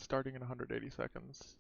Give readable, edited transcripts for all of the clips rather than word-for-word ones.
starting in 180 seconds.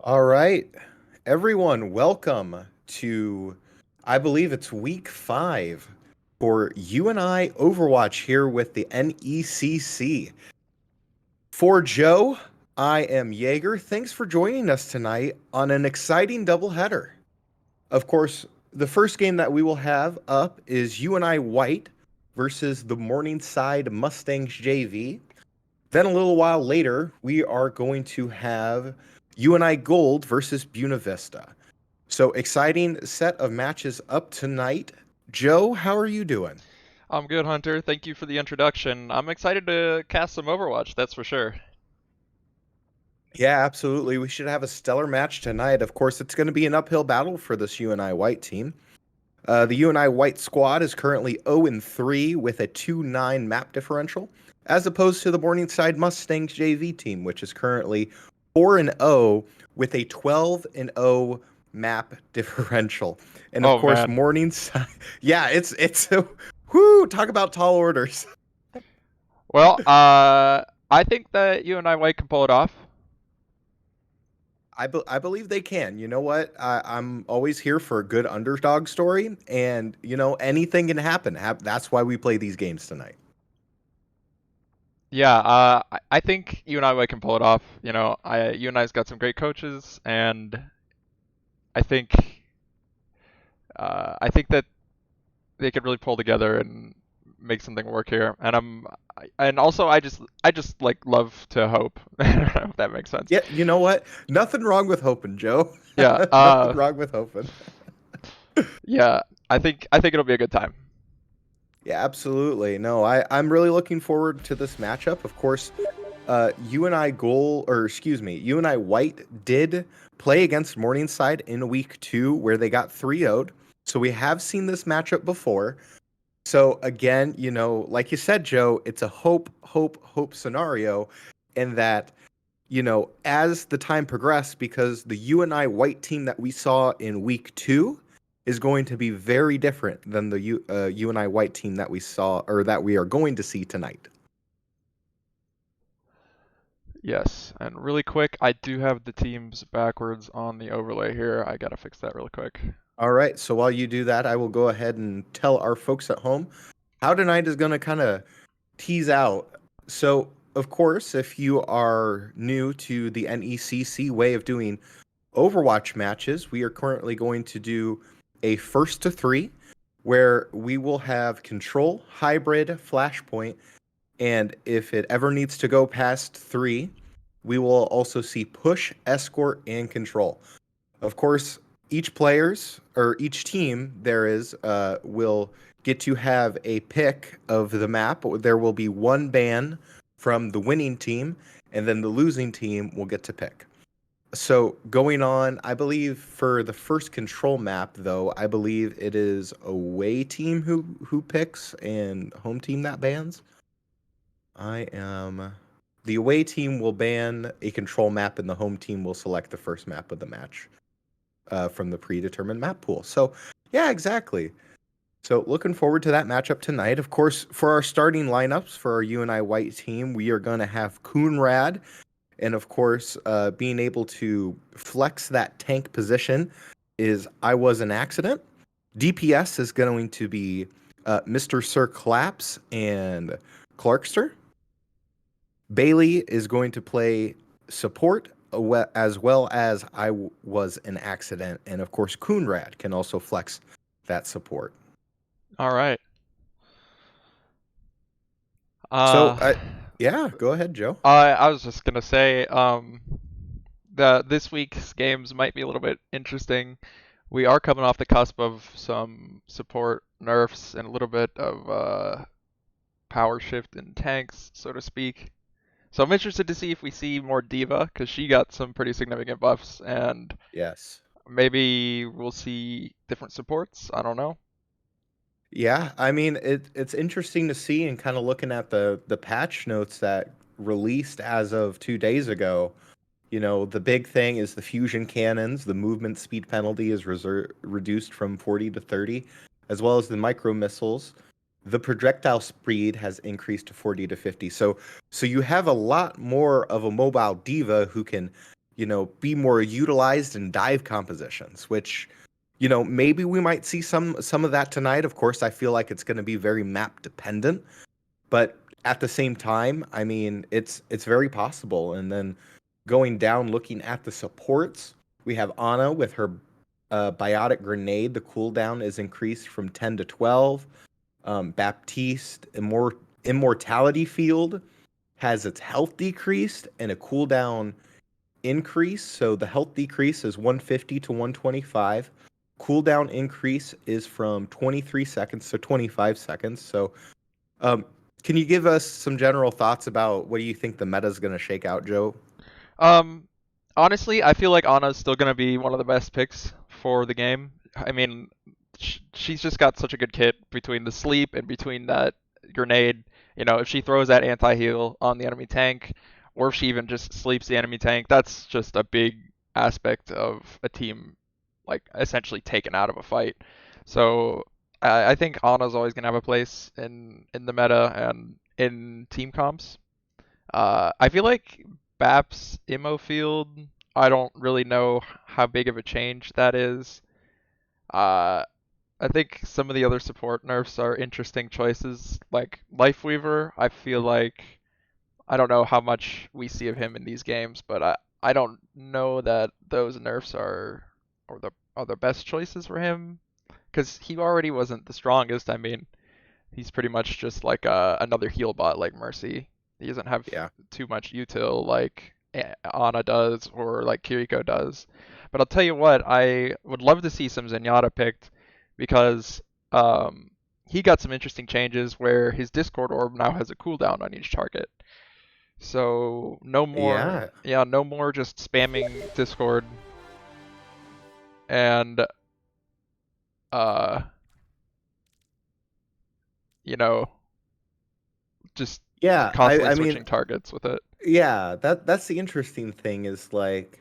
All right, everyone, welcome to, I believe it's week 5 for UNI Overwatch here with the NECC. For Joe, I am Jaeger. Thanks for joining us tonight on an exciting doubleheader. Of course, the first game that we will have up is UNI White versus the Morningside Mustangs JV. Then a little while later, we are going to have UNI Gold versus Buena Vista. So exciting set of matches up tonight. Joe, how are you doing? I'm good, Hunter. Thank you for the introduction. I'm excited to cast some Overwatch, that's for sure. Yeah, absolutely. We should have a stellar match tonight. Of course, it's going to be an uphill battle for this UNI White team. The UNI White squad is currently 0-3 with a 2-9 map differential, as opposed to the Morningside Mustangs JV team, which is currently 4-0 with a 12-0 map differential. And of Oh course, man. Morningside, yeah, it's whoo, talk about tall orders. Well, I think that you and I White can pull it off. I believe they can. You know what? I'm always here for a good underdog story, and anything can happen. That's why we play these games tonight. Yeah, I think you and I White can pull it off. You and I's got some great coaches, and I think, I think that they could really pull together and make something work here. And also I just like love to hope. I don't know if that makes sense. Yeah, you know what? Nothing wrong with hoping, Joe. Yeah. Nothing wrong with hoping. Yeah. I think it'll be a good time. Yeah, absolutely. No, I'm really looking forward to this matchup. Of course, UNI Gold, or excuse me, UNI White did play against Morningside in week 2 where they got 3-0'd. So we have seen this matchup before. So again, like you said, Joe, it's a hope scenario in that, as the time progressed, because the UNI White team that we saw in week 2 is going to be very different than the UNI White team that we saw or that we are going to see tonight. Yes, and really quick, I do have the teams backwards on the overlay here. I gotta fix that really quick. All right, so while you do that, I will go ahead and tell our folks at home how tonight is going to kind of tease out. So, of course, if you are new to the NECC way of doing Overwatch matches, we are currently going to do a first to three where we will have control, hybrid, flashpoint, and if it ever needs to go past three, we will also see push, escort, and control. Of course, each team will get to have a pick of the map. There will be one ban from the winning team, and then the losing team will get to pick. So going on, I believe for the first control map, though, I believe it is away team who picks and home team that bans. The away team will ban a control map, and the home team will select the first map of the match from the predetermined map pool. So, yeah, exactly. So, looking forward to that matchup tonight. Of course, for our starting lineups for our UNI White team, we are going to have Coonrad, and of course, being able to flex that tank position is I Was an Accident. DPS is going to be Mr. Sir Claps and Clarkster. Bailey is going to play support as well as Was an Accident. And of course, Coonrad can also flex that support. All right. So, Uh, yeah, go ahead, Joe. I was just gonna say, this week's games might be a little bit interesting. We are coming off the cusp of some support nerfs and a little bit of power shift in tanks, so to speak. So I'm interested to see if we see more Diva, because she got some pretty significant buffs, and Yes. maybe we'll see different supports. I don't know. Yeah, I mean it's interesting to see and kind of looking at the patch notes that released as of 2 days ago. The big thing is the fusion cannons. The movement speed penalty is reduced from 40 to 30, as well as the micro missiles. The projectile speed has increased to 40 to 50. So you have a lot more of a mobile diva who can, be more utilized in dive compositions, which, maybe we might see some of that tonight. Of course, I feel like it's going to be very map dependent, but at the same time, I mean, it's very possible. And then going down, looking at the supports, we have Ana with her biotic grenade. The cooldown is increased from 10 to 12. Baptiste Immortality Field has its health decreased and a cooldown increase. So the health decrease is 150 to 125. Cooldown increase is from 23 seconds to 25 seconds. So, um, can you give us some general thoughts about what do you think the meta is going to shake out, Joe? Um, Honestly, I feel like Ana's still gonna be one of the best picks for the game. I mean, she's just got such a good kit between the sleep and between that grenade. You know, if she throws that anti-heal on the enemy tank, or if she even just sleeps the enemy tank, that's just a big aspect of a team, like essentially taken out of a fight. So I think Ana's always gonna have a place in the meta and in team comps. I feel like Bap's Immo field, I don't really know how big of a change that is. Uh, I think some of the other support nerfs are interesting choices, like Lifeweaver. I feel like I don't know how much we see of him in these games, but I don't know that those nerfs are the best choices for him because he already wasn't the strongest. I mean, he's pretty much just like another heal bot like Mercy. He doesn't have Yeah. too much util like Ana does or like Kiriko does. But I'll tell you what, I would love to see some Zenyatta picked because um, he got some interesting changes where his Discord orb now has a cooldown on each target. So no more, Yeah. yeah, no more just spamming Discord and uh, you know, just Yeah, constantly I mean, switching targets with it. yeah, that's the interesting thing is like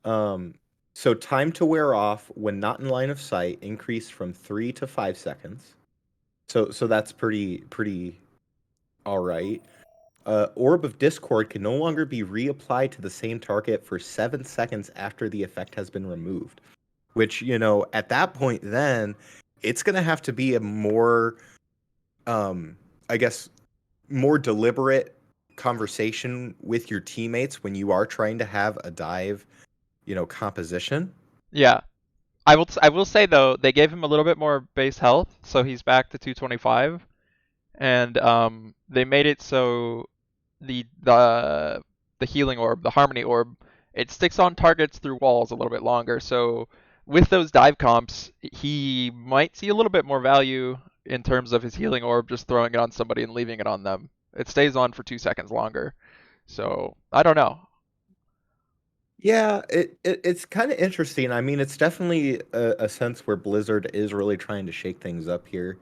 um so time to wear off when not in line of sight increased from 3 to 5 seconds. So that's pretty all right. Orb of Discord can no longer be reapplied to the same target for 7 seconds after the effect has been removed, which, at that point then it's going to have to be a more um I guess more deliberate conversation with your teammates when you are trying to have a dive, composition. Yeah, I will say though they gave him a little bit more base health, so he's back to 225, and they made it so the healing orb, the harmony orb, it sticks on targets through walls a little bit longer. So with those dive comps, he might see a little bit more value in terms of his healing orb just throwing it on somebody and leaving it on them. It stays on for 2 seconds longer. So I don't know. Yeah, it's kind of interesting. I mean, it's definitely a sense where Blizzard is really trying to shake things up here.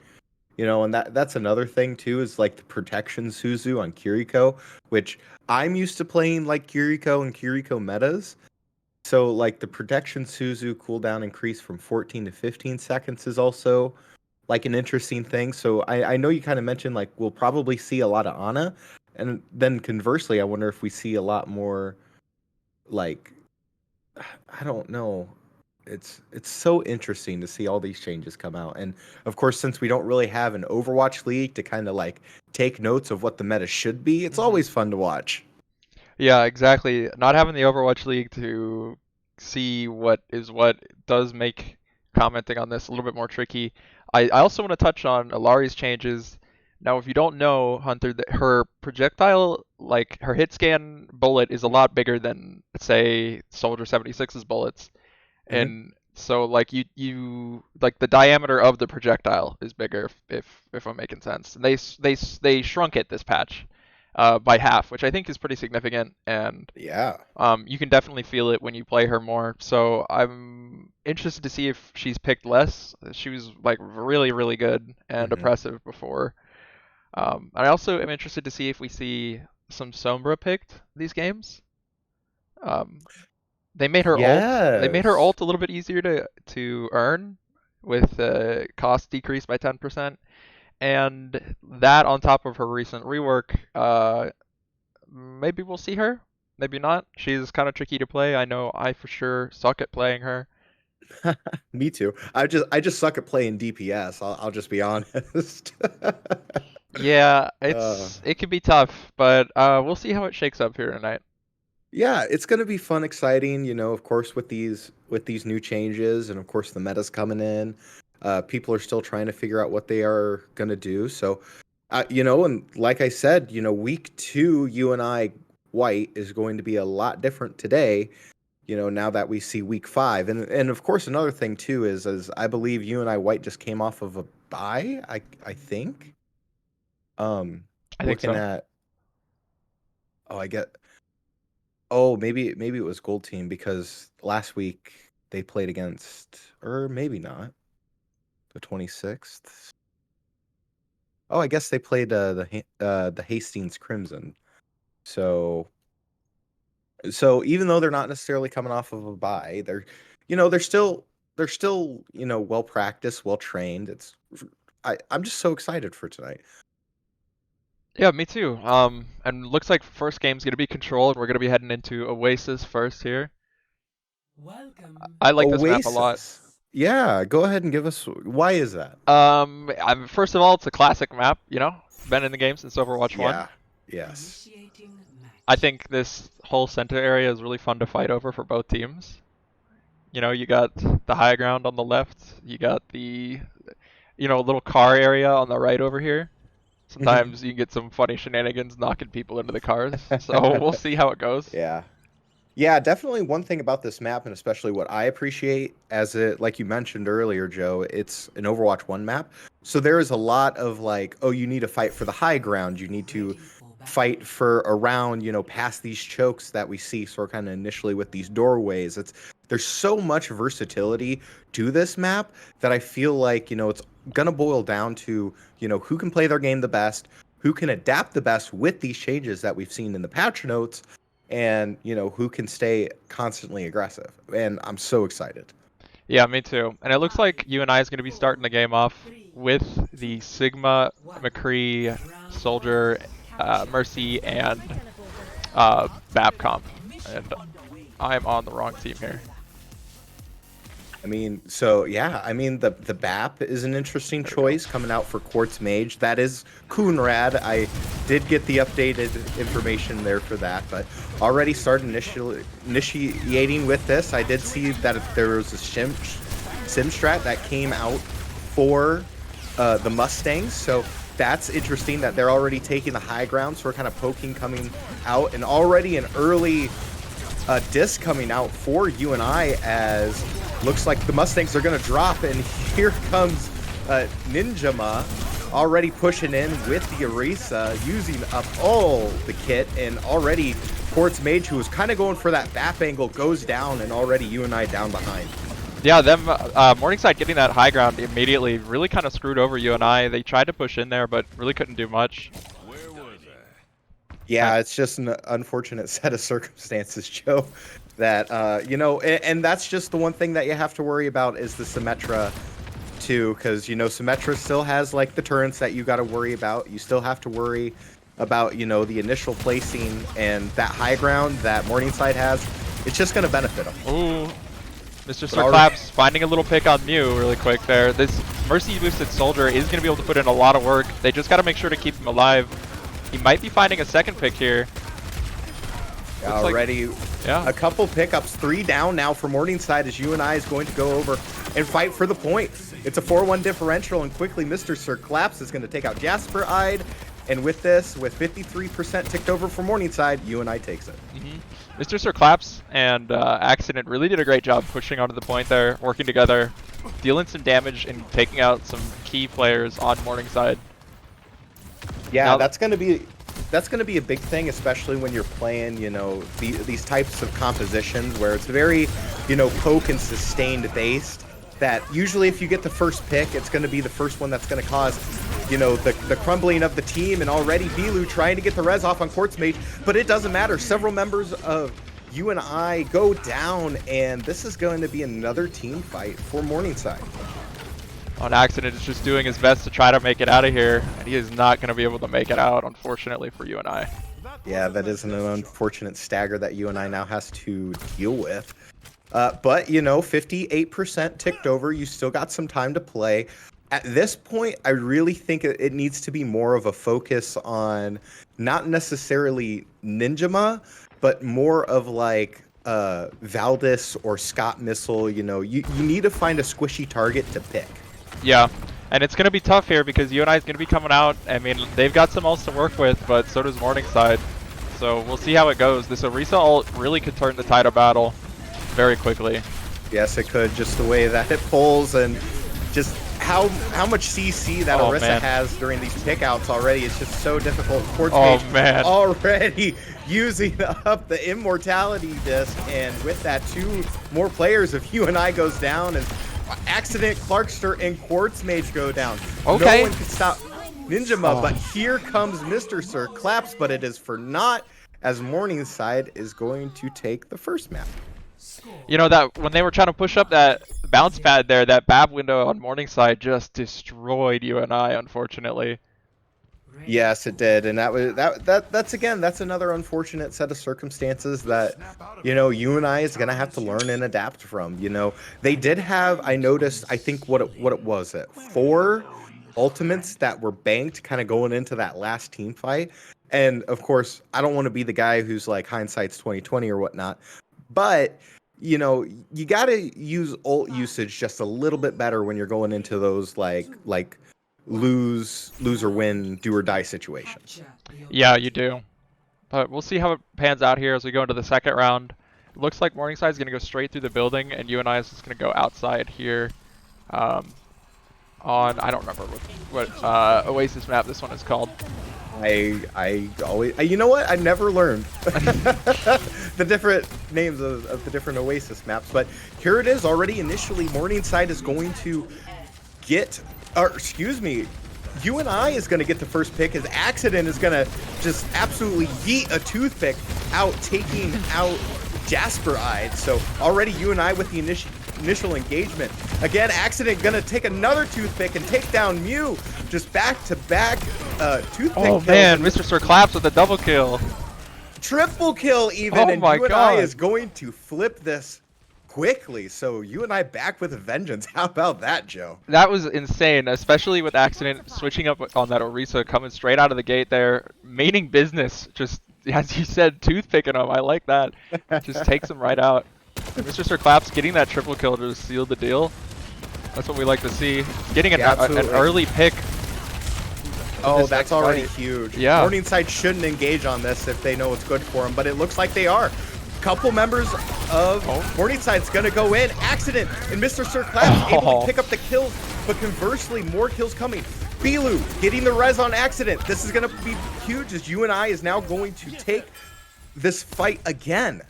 And that's another thing too is like the protection Suzu on Kiriko, which I'm used to playing like Kiriko and Kiriko metas. So like the protection Suzu cooldown increase from 14 to 15 seconds is also like an interesting thing. So I know you kind of mentioned like we'll probably see a lot of Ana, and then conversely, I wonder if we see a lot more like I don't know. It's so interesting to see all these changes come out. And of course, since we don't really have an Overwatch league to kind of like take notes of what the meta should be, it's Hmm. always fun to watch. Yeah, exactly. Not having the Overwatch League to see what is what does make commenting on this a little bit more tricky. I also want to touch on Alari's changes. Now, if you don't know, Hunter, that her projectile, like her hit scan bullet, is a lot bigger than, say, Soldier 76's bullets. Hmm. And so, like you like the diameter of the projectile is bigger, if I'm making sense. And they shrunk it this patch by half, which I think is pretty significant, and Yeah. you can definitely feel it when you play her more. So I'm interested to see if she's picked less. She was like really, really good and Hmm. oppressive before. I also am interested to see if we see some Sombra picked these games. Um, they made her Yes. ult a little bit easier to earn with cost decreased by 10%, and that on top of her recent rework, maybe we'll see her. Maybe not. She's kind of tricky to play. I know I for sure suck at playing her. Me too. I just suck at playing DPS. I'll just be honest. Yeah, uh, it can be tough, but we'll see how it shakes up here tonight. yeah, it's gonna be fun, exciting. Of course, with these new changes, and of course the meta's coming in. People are still trying to figure out what they are gonna do. So, and like I said, week two, UNI White is going to be a lot different today. Now that we see week five, and of course another thing too is I believe UNI White just came off of a bye. I think. I think Looking so. at oh I get Oh, maybe it was Gold Team because last week they played against, or maybe not, the 26th. Oh, I guess they played the Hastings Crimson. So so even though they're not necessarily coming off of a bye, they're still well practiced, well trained. I'm just so excited for tonight. Yeah, me too. And looks like first game's gonna be Control, and we're gonna be heading into Oasis first here. Welcome I like this map a lot. Oasis. Yeah, go ahead and give us why is that? First of all, it's a classic map. You know, been in the game since Overwatch 1. Yeah. Yes. initiating I match. think this whole center area is really fun to fight over for both teams. You know, you got the high ground on the left. You got the, little car area on the right over here. Sometimes you can get some funny shenanigans knocking people into the cars. So we'll see how it goes. Yeah. Yeah, definitely one thing about this map, and especially what I appreciate as it, like you mentioned earlier, Joe, it's an Overwatch 1 map. So there is a lot of like, oh, you need to fight for the high ground. You need to fight for around, past these chokes that we see sort of kind of initially with these doorways. There's so much versatility to this map that I feel like, it's gonna boil down to, who can play their game the best, who can adapt the best with these changes that we've seen in the patch notes, and who can stay constantly aggressive. And I'm so excited. Yeah, me too. And it looks like UNI is going to be starting the game off with the Sigma, McCree, Soldier, Mercy, and BAP comp. And I'm on the wrong team here. I mean, so yeah, I mean the BAP is an interesting choice coming out for Quartz Mage. That is Coonrad. I did get the updated information there for that, but already started initiating with this. I did see that there was a sim strat that came out for the Mustangs, so that's interesting that they're already taking the high ground. So we're kind of poking coming out, and already an early disc coming out for UNI as looks like the Mustangs are going to drop, and here comes Ninjama already pushing in with the Orisa, using up all the kit, and already Quartz Mage, who was kind of going for that BAP angle, goes down, and already UNI down behind. Yeah, them Morningside getting that high ground immediately really kind of screwed over UNI. They tried to push in there, but really couldn't do much. Yeah, it's just an unfortunate set of circumstances, Joe, that, and that's just the one thing that you have to worry about is the Symmetra, too, because, Symmetra still has, like, the turrets that you got to worry about. You still have to worry about, the initial placing and that high ground that Morningside has. It's just going to benefit them. Ooh, Mr. Sir Claps finding a little pick on Mew really quick there. This Mercy boosted Soldier is going to be able to put in a lot of work. They just got to make sure to keep him alive. He might be finding a second pick here. Already a couple pickups, 3 down now for Morningside as UNI is going to go over and fight for the point. It's a 4-1 differential, and quickly Mr. Sir Claps is going to take out Jasper Ide, and with this, with 53% ticked over for Morningside, UNI takes it. Mr. Sir Claps and Accident really did a great job pushing onto the point there, working together, dealing some damage and taking out some key players on Morningside. Yeah, now, that's going to be a big thing, especially when you're playing, these types of compositions where it's very, poke and sustained based. That usually if you get the first pick, it's going to be the first one that's going to cause, the crumbling of the team. And already Bilu trying to get the res off on Quartz Mage, but it doesn't matter. Several members of UNI go down, and this is going to be another team fight for Morningside. On Accident is just doing his best to try to make it out of here, and he is not going to be able to make it out, unfortunately, for UNI. Yeah, that is an unfortunate stagger that UNI now has to deal with. But, 58% ticked over. You still got some time to play. At this point, I really think it needs to be more of a focus on not necessarily Ninjama, but more of like Valdis or Scott Missile. You need to find a squishy target to pick. Yeah, and it's going to be tough here because UNI is going to be coming out. I mean, they've got some ults to work with, but so does Morningside. So we'll see how it goes. This Orisa ult really could turn the tide of battle very quickly. Yes, it could. Just the way that it pulls and just how much CC that Orisa has during these pickouts already. It's just so difficult. Quartz Mage already using up the immortality disc, and with that, 2 more players of UNI goes down, and Accident, Clarkster, and Quartz Mage go down. Okay. No one can stop Ninjama, but here comes Mr. Sir Claps, but it is for naught as Morningside is going to take the first map. That when they were trying to push up that bounce pad there, that BAB window on Morningside just destroyed UNI, unfortunately. Yes, it did, and that's another unfortunate set of circumstances that UNI is gonna have to learn and adapt from. They did have, I noticed, I think what it was, 4 ultimates that were banked kind of going into that last team fight. And of course, I don't want to be the guy who's like hindsight's 2020 or whatnot, but you gotta use ult usage just a little bit better when you're going into those like lose or win, do or die situations. Yeah, you do. But we'll see how it pans out here as we go into the second round. It looks like Morningside is going to go straight through the building, and UNI is just going to go outside here. on, I don't remember what Oasis map this one is called. I always, you know what? I never learned the different names of the different Oasis maps, but here it is already. Initially, Morningside is going to get, or excuse me, UNI is going to get the first pick. His Accident is going to just absolutely yeet a toothpick out, taking out Jasper Eyed. So already UNI with the initial engagement. Again, Accident going to take another toothpick and take down Mew. Just back-to-back toothpick Oh kills. man, Mr. Sir claps with a double kill. Triple kill even, Oh and my UNI God. is going to flip this quickly. So UNI back with a vengeance. How about that, Joe? That was insane, especially with Accident switching up on that Orisa, coming straight out of the gate there, meaning business. Just, as you said, toothpicking him. I like that. Just takes him right out. And Mr. Sir Claps getting that triple kill to seal the deal. That's what we like to see. Getting an early pick. Oh, that's already fight. huge. Yeah. Morningside shouldn't engage on this if they know it's good for them, but it looks like they are. Couple members of Morningside's gonna go in. Accident and Mr. Sir Claps able to pick up the kills, but conversely, more kills coming. Bilu getting the res on Accident. This is gonna be huge as UNI is now going to take this fight again.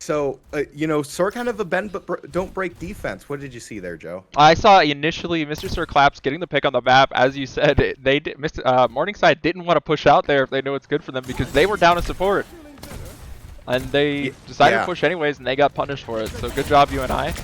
So, you know, sort kind of a bend but don't break defense. What did you see there, Joe? I saw initially Mr. Sir Claps getting the pick on the map. As you said, they did, Morningside didn't want to push out there if they knew it's good for them because they were down to support. And they decided to push anyways, and they got punished for it. So good job, UNI.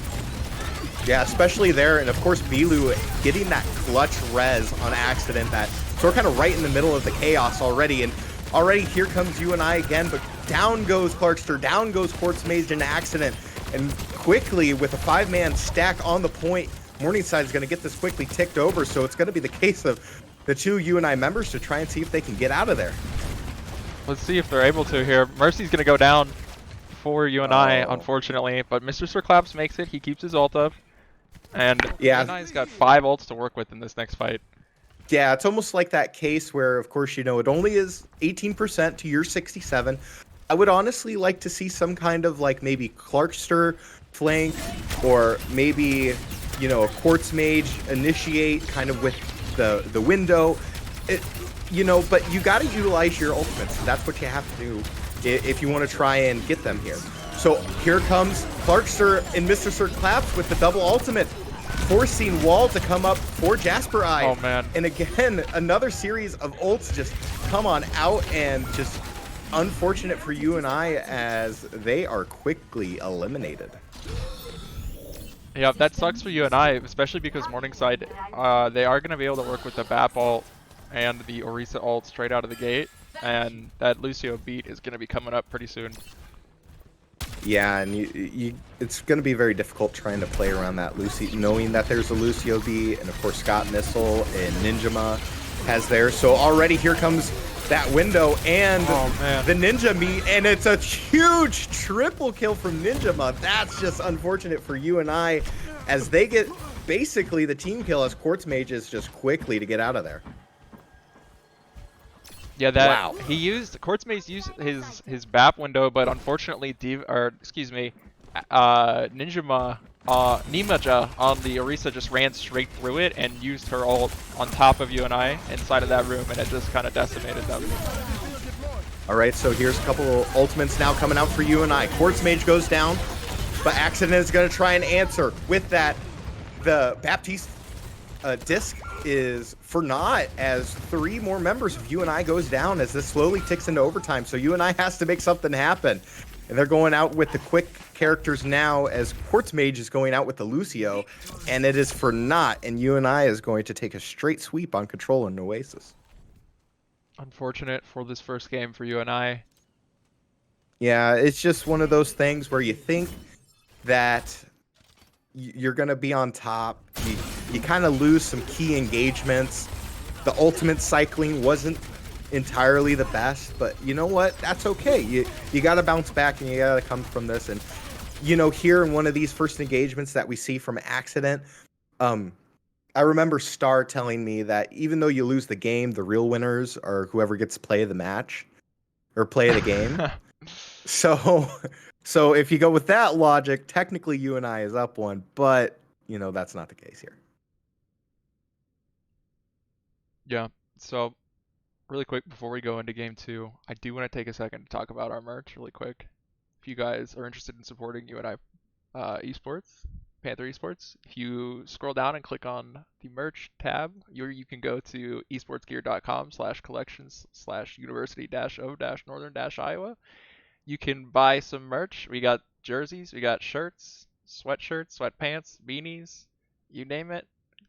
Yeah, especially there, and of course Bilu getting that clutch res on Accident. That so we're kind of right in the middle of the chaos already, and already here comes UNI again, but down goes Clarkster, down goes Quartz Mage and Accident, and quickly with a 5-man stack on the point, Morningside is going to get this quickly ticked over. So it's going to be the case of the two UNI members to try and see if they can get out of there. Let's see if they're able to here. Mercy's going to go down for UNI, unfortunately, but Mr. Sir Claps makes it. He keeps his ult up, and UNI's got 5 ults to work with in this next fight. Yeah, it's almost like that case where, of course, you know, it only is 18% to your 67. I would honestly like to see some kind of like maybe Clarkster flank, or maybe, you know, a Quartz Mage initiate kind of with the window. You know, but you got to utilize your ultimates. That's what you have to do if you want to try and get them here. So here comes Clarkster and Mr. Sir Claps with the double ultimate, forcing Wall to come up for Jasper Eye. Oh man. And again, another series of ults just come on out, and just unfortunate for UNI as they are quickly eliminated. Yeah, that sucks for UNI, especially because Morningside, they are going to be able to work with the BAP ult and the Orisa ult straight out of the gate, and that Lucio beat is going to be coming up pretty soon. Yeah, and it's going to be very difficult trying to play around that Lucio, knowing that there's a Lucio beat, and of course Scott Missile and Ninjama has there. So already here comes that window and the Ninja meet, and it's a huge triple kill from Ninjama. That's just unfortunate for UNI as they get basically the team kill as Quartz Mages just quickly to get out of there. Yeah, that he used Quartz Mage used his BAP window, but unfortunately, Ninjama Nimaja on the Orisa just ran straight through it and used her ult on top of UNI inside of that room, and it just kind of decimated that room. All right, so here's a couple of ultimates now coming out for UNI. Quartz Mage goes down, but Accident is going to try and answer with that. The Baptiste disc is for naught as 3 more members of UNI goes down as this slowly ticks into overtime. So UNI has to make something happen. And they're going out with the quick characters now as Quartz Mage is going out with the Lucio. And it is for naught. And UNI is going to take a straight sweep on Control and Oasis. Unfortunate for this first game for UNI. Yeah, it's just one of those things where you think that you're going to be on top. You kind of lose some key engagements. The ultimate cycling wasn't entirely the best, but you know what? That's okay. You got to bounce back, and you got to come from this. And, you know, here in one of these first engagements that we see from Accident, I remember Star telling me that even though you lose the game, the real winners are whoever gets play of the match or play of the game. So if you go with that logic, technically UNI is up 1, but, you know, that's not the case here. Yeah. So really quick before we go into game two, I do want to take a second to talk about our merch really quick. If you guys are interested in supporting UNI Esports, Panther Esports, if you scroll down and click on the merch tab, you can go to esportsgear.com/collections/university-o-northern-iowa. You can buy some merch. We got jerseys, we got shirts, sweatshirts, sweatpants, beanies, you name it.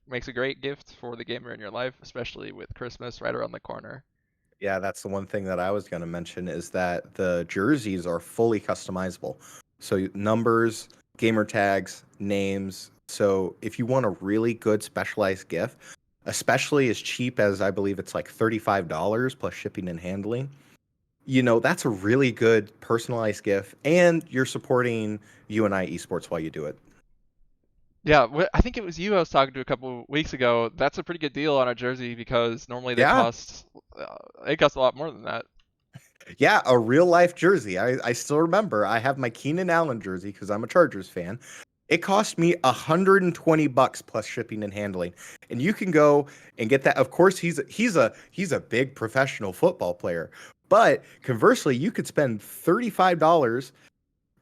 Makes a great gift for the gamer in your life, especially with Christmas right around the corner. Yeah, that's the one thing that I was going to mention is that the jerseys are fully customizable. So numbers, gamer tags, names. So if you want a really good specialized gift, especially as cheap as I believe it's like $35 plus shipping and handling, that's a really good personalized gift and you're supporting UNI esports while you do it. Yeah, I think it was you I was talking to a couple weeks ago. That's a pretty good deal on a jersey because normally Yeah. they cost a lot more than that. Yeah, a real life jersey. I still remember. I have my Keenan Allen jersey because I'm a Chargers fan. It cost me $120 plus shipping and handling. And you can go and get that. Of course, he's a big professional football player. But conversely, you could spend $35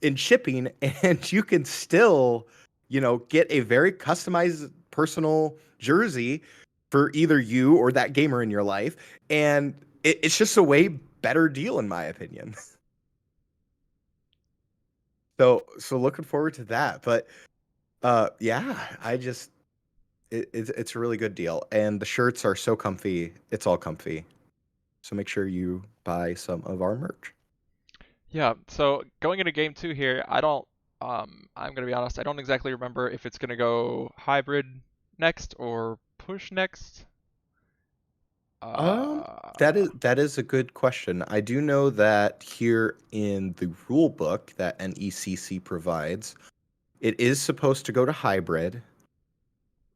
in shipping and you can still, get a very customized personal jersey for either you or that gamer in your life. And it's just a way better deal in my opinion. So looking forward to that. But yeah, it's a really good deal. And the shirts are so comfy. It's all comfy. So make sure you buy some of our merch. Yeah, so going into game two here, I'm gonna be honest, I don't exactly remember if it's gonna go hybrid next or push next. Um, that Uh, is that is a good question. I do know that here in the rule book that NECC provides, it is supposed to go to hybrid.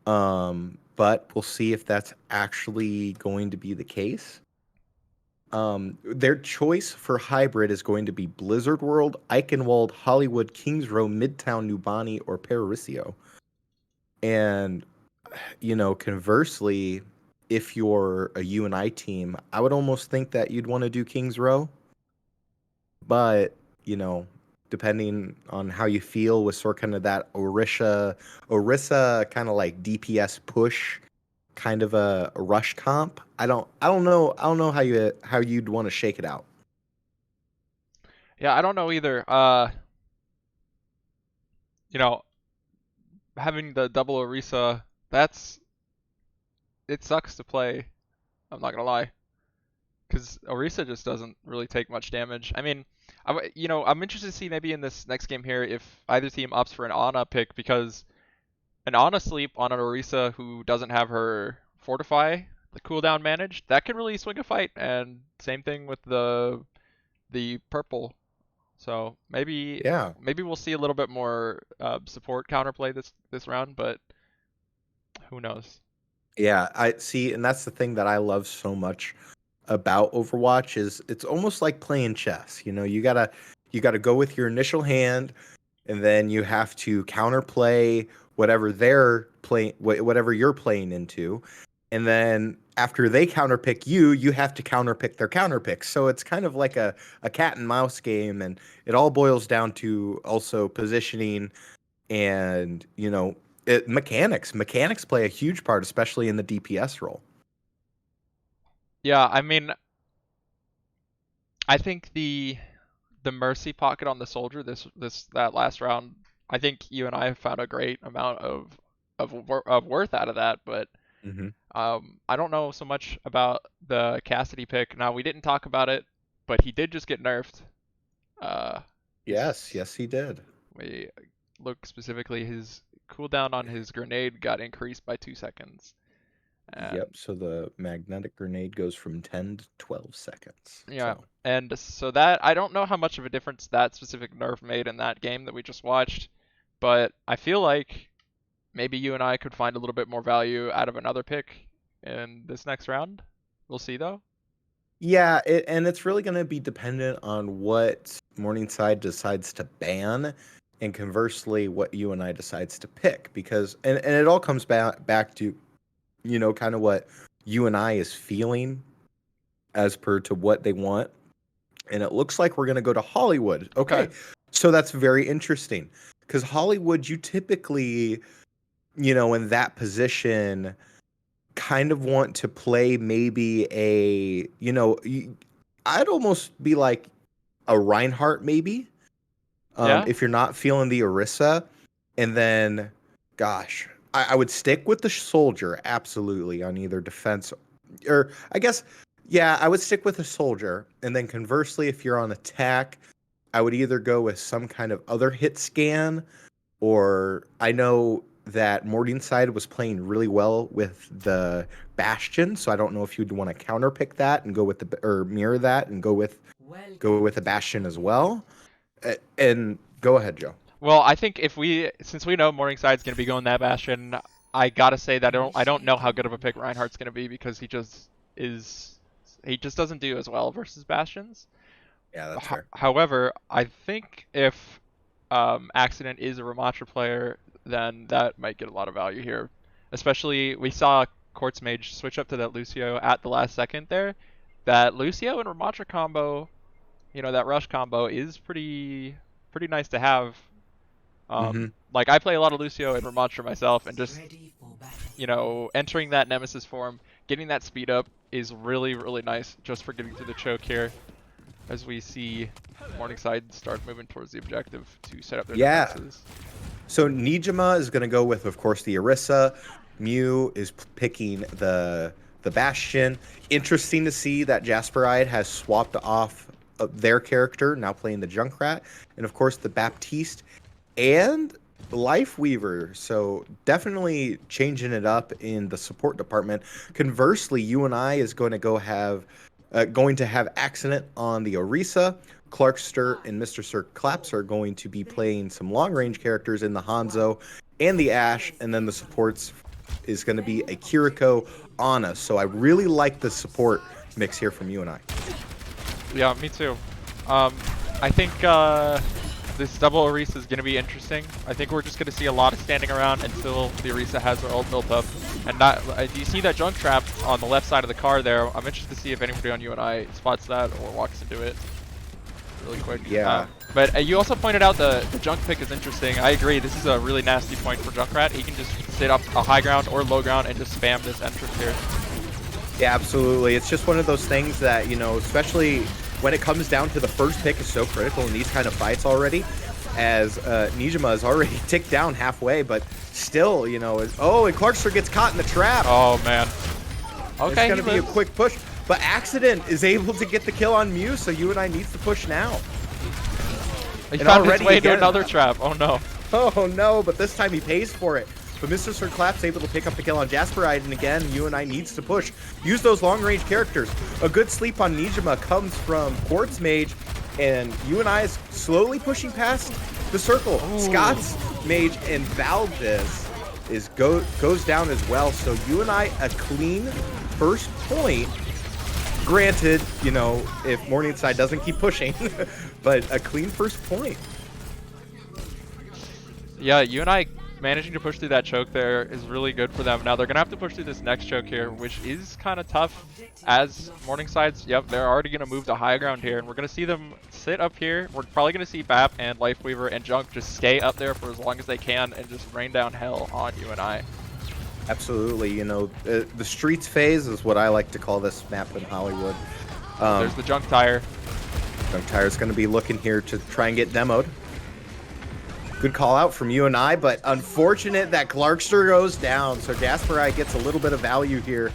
But we'll see if that's actually going to be the case. Their choice for hybrid is going to be Blizzard World, Eichenwald, Hollywood, Kings Row, Midtown, New Bonnie, or Paradiso. And conversely, if you're a UNI team, I would almost think that you'd want to do Kings Row. But, you know, depending on how you feel with sort of kind of that Orisa kind of like DPS push kind of a rush comp. I don't know how you'd want to shake it out. yeah, I don't know either. You know, having the double Orisa, that's it sucks to play. I'm not gonna lie, because Orisa just doesn't really take much damage. I mean, I'm interested to see maybe in this next game here if either team opts for an Ana pick because an Ana sleep on an Orisa who doesn't have her Fortify, the cooldown managed, that can really swing a fight. And same thing with the purple. So Yeah. maybe we'll see a little bit more support counterplay this round, but who knows? Yeah, I see, and that's the thing that I love so much about Overwatch is it's almost like playing chess. You gotta go with your initial hand, and then you have to counterplay whatever they're playing, whatever you're playing into, and then after they counterpick you, you have to counterpick their counterpicks. So it's kind of like a cat and mouse game, and it all boils down to also positioning and mechanics. Mechanics play a huge part, especially in the DPS role. Yeah, I mean, I think the mercy pocket on the soldier that last round, I think you and I have found a great amount of worth out of that, but Hmm. I don't know so much about the Cassidy pick. Now we didn't talk about it, but he did just get nerfed. Uh, Yes, his yes, he did. we look specifically his cooldown on his grenade got increased by 2 seconds, and Yep. So the magnetic grenade goes from 10 to 12 seconds. yeah, So and so that I don't know how much of a difference that specific nerf made in that game that we just watched, but I feel like maybe you and I could find a little bit more value out of another pick in this next round. We'll see though. yeah, and it's really going to be dependent on what Morningside decides to ban, and conversely, what you and I decides to pick. Because and it all comes back to kind of what UNI is feeling as per to what they want. And it looks like we're going to go to Hollywood. Okay. So that's very interesting because Hollywood, you typically, in that position, kind of want to play maybe I'd almost be like a Reinhardt maybe. Yeah. If you're not feeling the Orisa. And then, gosh, I would stick with the soldier absolutely on either defense or I guess, yeah, I would stick with the soldier. And then conversely, if you're on attack, I would either go with some kind of other hit scan, or I know that Morningside was playing really well with the Bastion, so I don't know if you'd want to counterpick that and go with or mirror that and go with the Bastion as well. And go ahead, Joe. Well, I think since we know Morningside's gonna be going that Bastion, I gotta say that I don't know how good of a pick Reinhardt's gonna be because he just doesn't do as well versus Bastions. Yeah, that's fair. However, I think if Accident is a Ramattra player, then that might get a lot of value here. Especially, we saw Quartz Mage switch up to that Lucio at the last second there. That Lucio and Ramattra combo, that rush combo is pretty nice to have. Like, I play a lot of Lucio and Ramattra myself, and just, entering that Nemesis form, getting that speed up is really, really nice just for getting through the choke here. As we see Morningside start moving towards the objective to set up their defenses. So Nijima is going to go with, of course, the Orisa. Mew is picking the Bastion. Interesting to see that Jasperide has swapped off their character, now playing the Junkrat. And, of course, the Baptiste and Lifeweaver. So definitely changing it up in the support department. Conversely, UNI is going to have Accident on the Orisa. Clarkster and Mr. Sir Claps are going to be playing some long-range characters in the Hanzo and the Ashe, and then the supports is going to be a Kiriko Ana. So I really like the support mix here from UNI. Yeah, me too. I think this double Orisa is going to be interesting. I think we're just going to see a lot of standing around until the Orisa has her ult built up. And do you see that junk trap on the left side of the car there? I'm interested to see if anybody on UNI spots that or walks into it really quick. Yeah. But you also pointed out the junk pick is interesting. I agree. This is a really nasty point for Junkrat. He can just sit up a high ground or low ground and just spam this entrance here. Yeah, absolutely. It's just one of those things that, especially when it comes down to the first pick is so critical in these kind of fights already, as Nijima is already ticked down halfway, but still, and Clarkster gets caught in the trap. Oh, man. Okay, it's going to be a quick push, but Accident is able to get the kill on Mew, so UNI needs to push now. He found his way into another trap. Oh, no. Oh, no, but this time he pays for it. But Mr. Sir Clap's able to pick up the kill on Jasperide, and again, UNI needs to push. Use those long-range characters. A good sleep on Nijima comes from Quartz Mage, and UNI is slowly pushing past the circle. Ooh. Scott's Mage and Valdez goes down as well. So UNI a clean first point. Granted, if Morningside doesn't keep pushing, but a clean first point. Yeah, UNI managing to push through that choke there is really good for them. Now they're gonna have to push through this next choke here, which is kind of tough, as Morningside's, they're already gonna move to high ground here, and we're gonna see them sit up here. We're probably gonna see Bap and Lifeweaver and Junk just stay up there for as long as they can and just rain down hell on UNI. Absolutely, the streets phase is what I like to call this map in Hollywood. There's the Junk Tire. Junk Tire's gonna be looking here to try and get demoed. Good call out from UNI, but unfortunate that Clarkster goes down, so Jasperide gets a little bit of value here.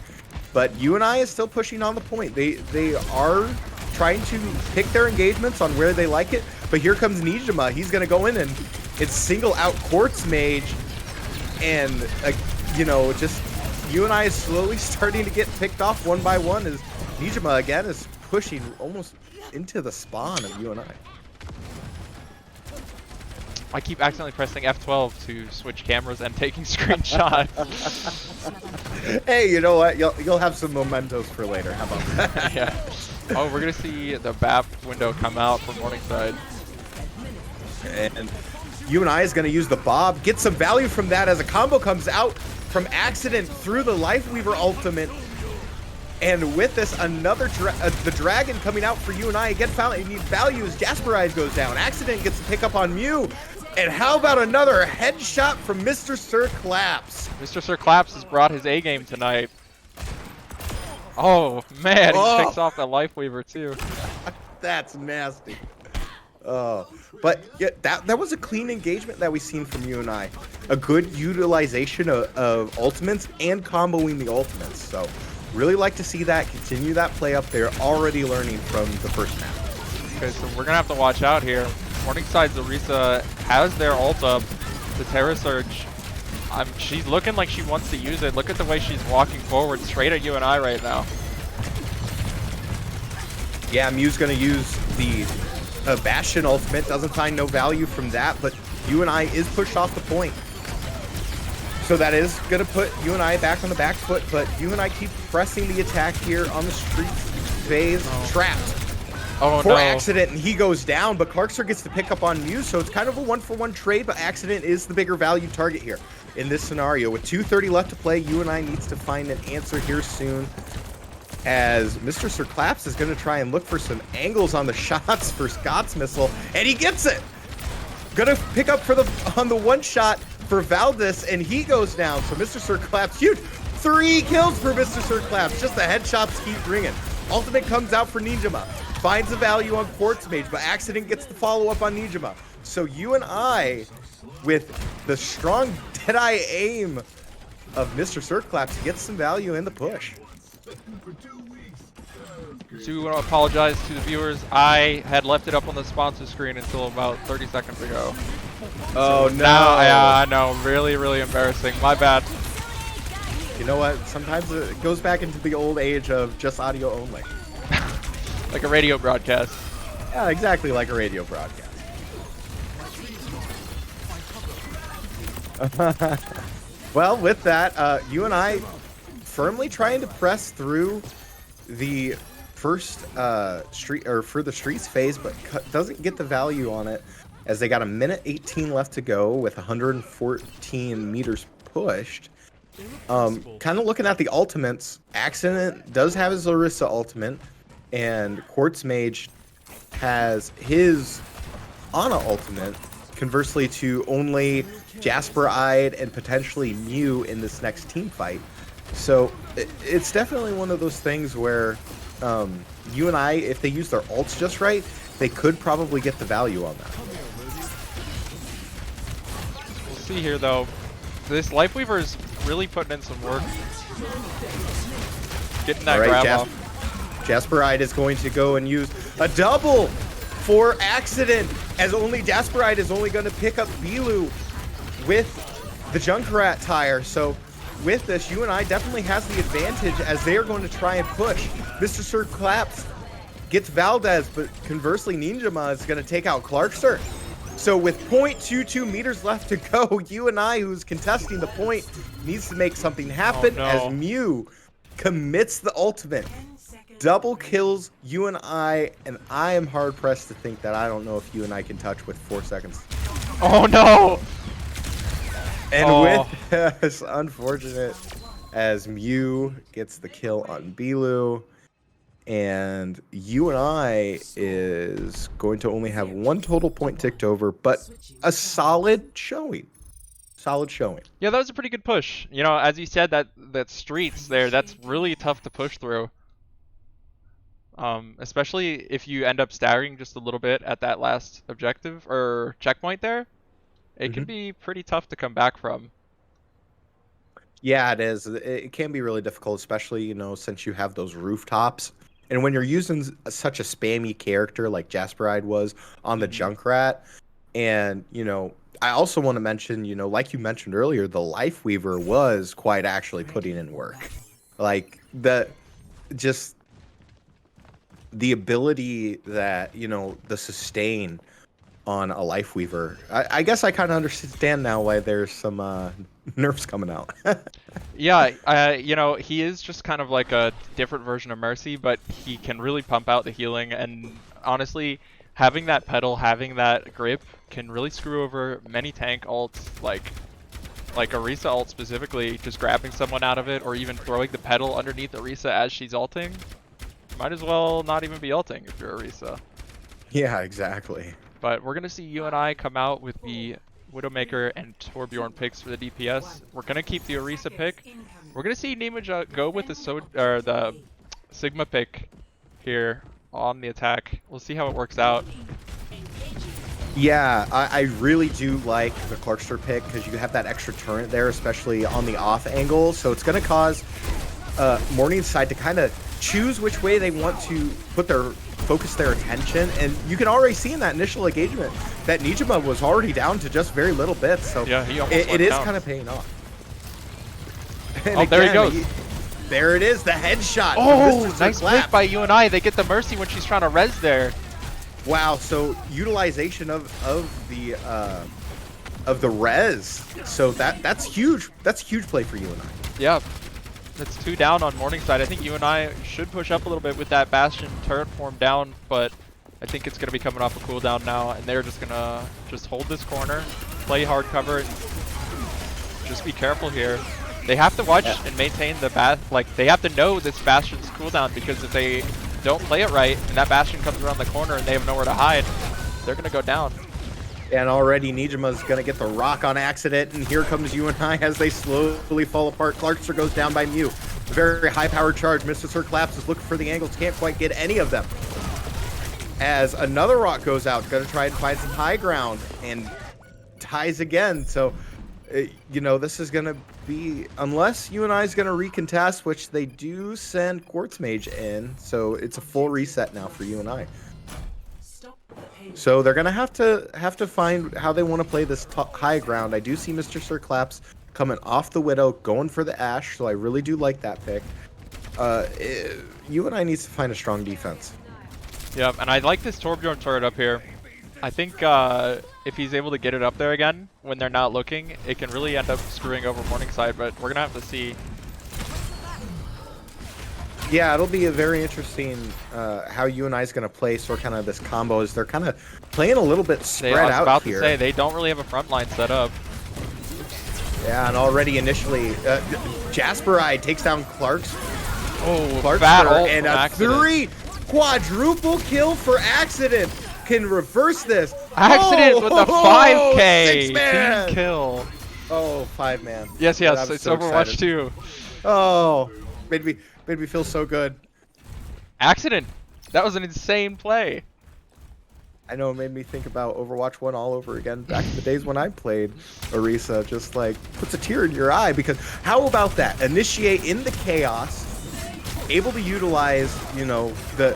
But UNI is still pushing on the point. They are trying to pick their engagements on where they like it, but here comes Nijima. He's going to go in and it's single out Quartz Mage, and just UNI is slowly starting to get picked off one by one as Nijima again is pushing almost into the spawn of UNI. I keep accidentally pressing F12 to switch cameras and taking screenshots. Hey, you know what? You'll have some mementos for later. How about that? Yeah. Oh, we're gonna see the BAP window come out from Morningside. And UNI is gonna use the Bob, get some value from that as a combo comes out from Accident through the Lifeweaver ultimate. And with this, another the dragon coming out for UNI. Again, finally, need values. Jasperide goes down. Accident gets to pick up on Mew. And how about another headshot from Mr. Sir Claps? Mr. Sir Claps has brought his A game tonight. Oh man, he picks off that Lifeweaver too. That's nasty. But yeah, that was a clean engagement that we seen from UNI. A good utilization of ultimates and comboing the ultimates. So really like to see that, continue that play up there, already learning from the first map. Okay, so we're gonna have to watch out here. Morningside Zarisa has their ult up, the Terra Surge. She's looking like she wants to use it. Look at the way she's walking forward straight at UNI right now. Yeah, Mew's gonna use the Bastion ultimate, doesn't find no value from that, but UNI is pushed off the point. So that is gonna put UNI back on the back foot, but UNI keep pressing the attack here on the street phase. Trapped. Oh For no. Accident, and he goes down, but Clarkster gets to pick up on Mew, so it's kind of a one-for-one trade, but Accident is the bigger value target here in this scenario. With 2:30 left to play, UNI needs to find an answer here soon, as Mr. Sir Claps is going to try and look for some angles on the shots for Scott's missile, and he gets it! Gonna pick up on the one shot for Valdez, and he goes down, so Mr. Sir Claps, huge! 3 kills for Mr. Sir Claps, just the headshots keep ringing. Ultimate comes out for Ninjama. Finds a value on Quartz Mage, but Accident gets the follow-up on Nijima. So UNI, with the strong Deadeye aim of Mr. Circlaps, gets some value in the push. So we want to apologize to the viewers. I had left it up on the sponsor screen until about 30 seconds ago. Oh, so no. Now, I know. Really, really embarrassing. My bad. You know what? Sometimes it goes back into the old age of just audio only. Like a radio broadcast. Yeah, exactly like a radio broadcast. Well, with that, UNI firmly trying to press through the first for the streets phase, but doesn't get the value on it, as they got a minute 18 left to go with 114 meters pushed. Kind of looking at the ultimates, Accident does have his Larissa ultimate, and Quartz Mage has his Ana ultimate, conversely to only Jasperide and potentially Mew in this next team fight. So it's definitely one of those things where UNI, if they use their ults just right, they could probably get the value on that. We'll see here though. This Lifeweaver is really putting in some work. Getting that grab off. Jasperide is going to go and use a double for Accident, as only Jasperide is only going to pick up Bilu with the Junkrat tire. So with this, UNI definitely has the advantage, as they are going to try and push. Mr. Sir Claps gets Valdez, but conversely, Ninjama is going to take out Clarkster. So with 0.22 meters left to go, UNI, who's contesting the point, needs to make something happen, as Mew commits the ultimate. Double kills UNI, and I am hard pressed to think that I don't know if UNI can touch with 4 seconds. Oh no! And with this, unfortunate, as Mew gets the kill on Bilu, and UNI is going to only have 1 total point ticked over, but a solid showing. Solid showing. Yeah, that was a pretty good push. You know, as you said, that streets there, that's really tough to push through. Especially if you end up staggering just a little bit at that last objective or checkpoint there, it can be pretty tough to come back from. Yeah, it is. It can be really difficult, especially, you know, since you have those rooftops. And when you're using such a spammy character like Jasperide was on the Junkrat, and, you know, I also want to mention, you know, like you mentioned earlier, the Lifeweaver was quite actually putting in work. Like, the ability that, you know, the sustain on a Lifeweaver. I guess I kind of understand now why there's some nerfs coming out. Yeah, you know, he is just kind of like a different version of Mercy, but he can really pump out the healing, and honestly, having that pedal, having that grip can really screw over many tank ults. Like, like Orisa ult specifically, just grabbing someone out of it, or even throwing the pedal underneath Orisa as she's ulting. Might as well not even be ulting if you're Orisa. Yeah, exactly. But we're gonna see UNI come out with the Widowmaker and Torbjorn picks for the DPS. We're gonna keep the Orisa pick. We're gonna see Nima go with the Sigma pick here on the attack. We'll see how it works out. Yeah, I really do like the Clarkster pick because you have that extra turret there, especially on the off angle. So it's going to cause Morningside to kind of choose which way they want to focus their attention. And you can already see in that initial engagement that Nijima was already down to just very little bits. So yeah, it is kind of paying off. And oh, again, there he goes. There it is, the headshot. Oh, nice pick by UNI. They get the Mercy when she's trying to res there. Wow, so utilization of the res. So that's huge. That's a huge play for UNI. Yeah. That's 2 down on Morningside. I think UNI should push up a little bit with that Bastion turret form down, but I think it's going to be coming off a cooldown now, and they're just going to hold this corner, play hard cover, and just be careful here. They have to watch and maintain the they have to know this Bastion's cooldown, because if they don't play it right and that Bastion comes around the corner and they have nowhere to hide, they're going to go down. And already Nijima's going to get the rock on accident, and here comes UNI as they slowly fall apart. Clarkster goes down by Mew. Very high-powered charge. Mr. Sir collapses, looking for the angles, can't quite get any of them. As another rock goes out, going to try and find some high ground, and ties again. So, you know, this is going to be, unless UNI is going to recontest, which they do send Quartz Mage in, so it's a full reset now for UNI. So they're gonna have to find how they want to play this high ground. I do see Mr. Sir Claps coming off the Widow, going for the Ashe, so I really do like that pick. UNI needs to find a strong defense. Yeah, and I like this Torbjorn turret up here. I think if he's able to get it up there again when they're not looking, it can really end up screwing over Morningside, but we're gonna have to see. Yeah, it'll be a very interesting how UNI is going to play sort of kind of this combo, as they're kind of playing a little bit spread out here. I was about to say, they don't really have a front line set up. Yeah, and already initially, Jasperide takes down Clark's. Oh, fat ult and from a Accident. 3-quadruple kill for Accident. Can reverse this. Accident with the 5K. 6-man. Team kill. Oh, 5-man. Yes, I'm it's so Overwatch excited. 2. Oh, made me feel so good. Accident. That was an insane play. I know, it made me think about Overwatch 1 all over again back in the days when I played Orisa. Just like puts a tear in your eye, because how about that? Initiate in the chaos, able to utilize, you know, the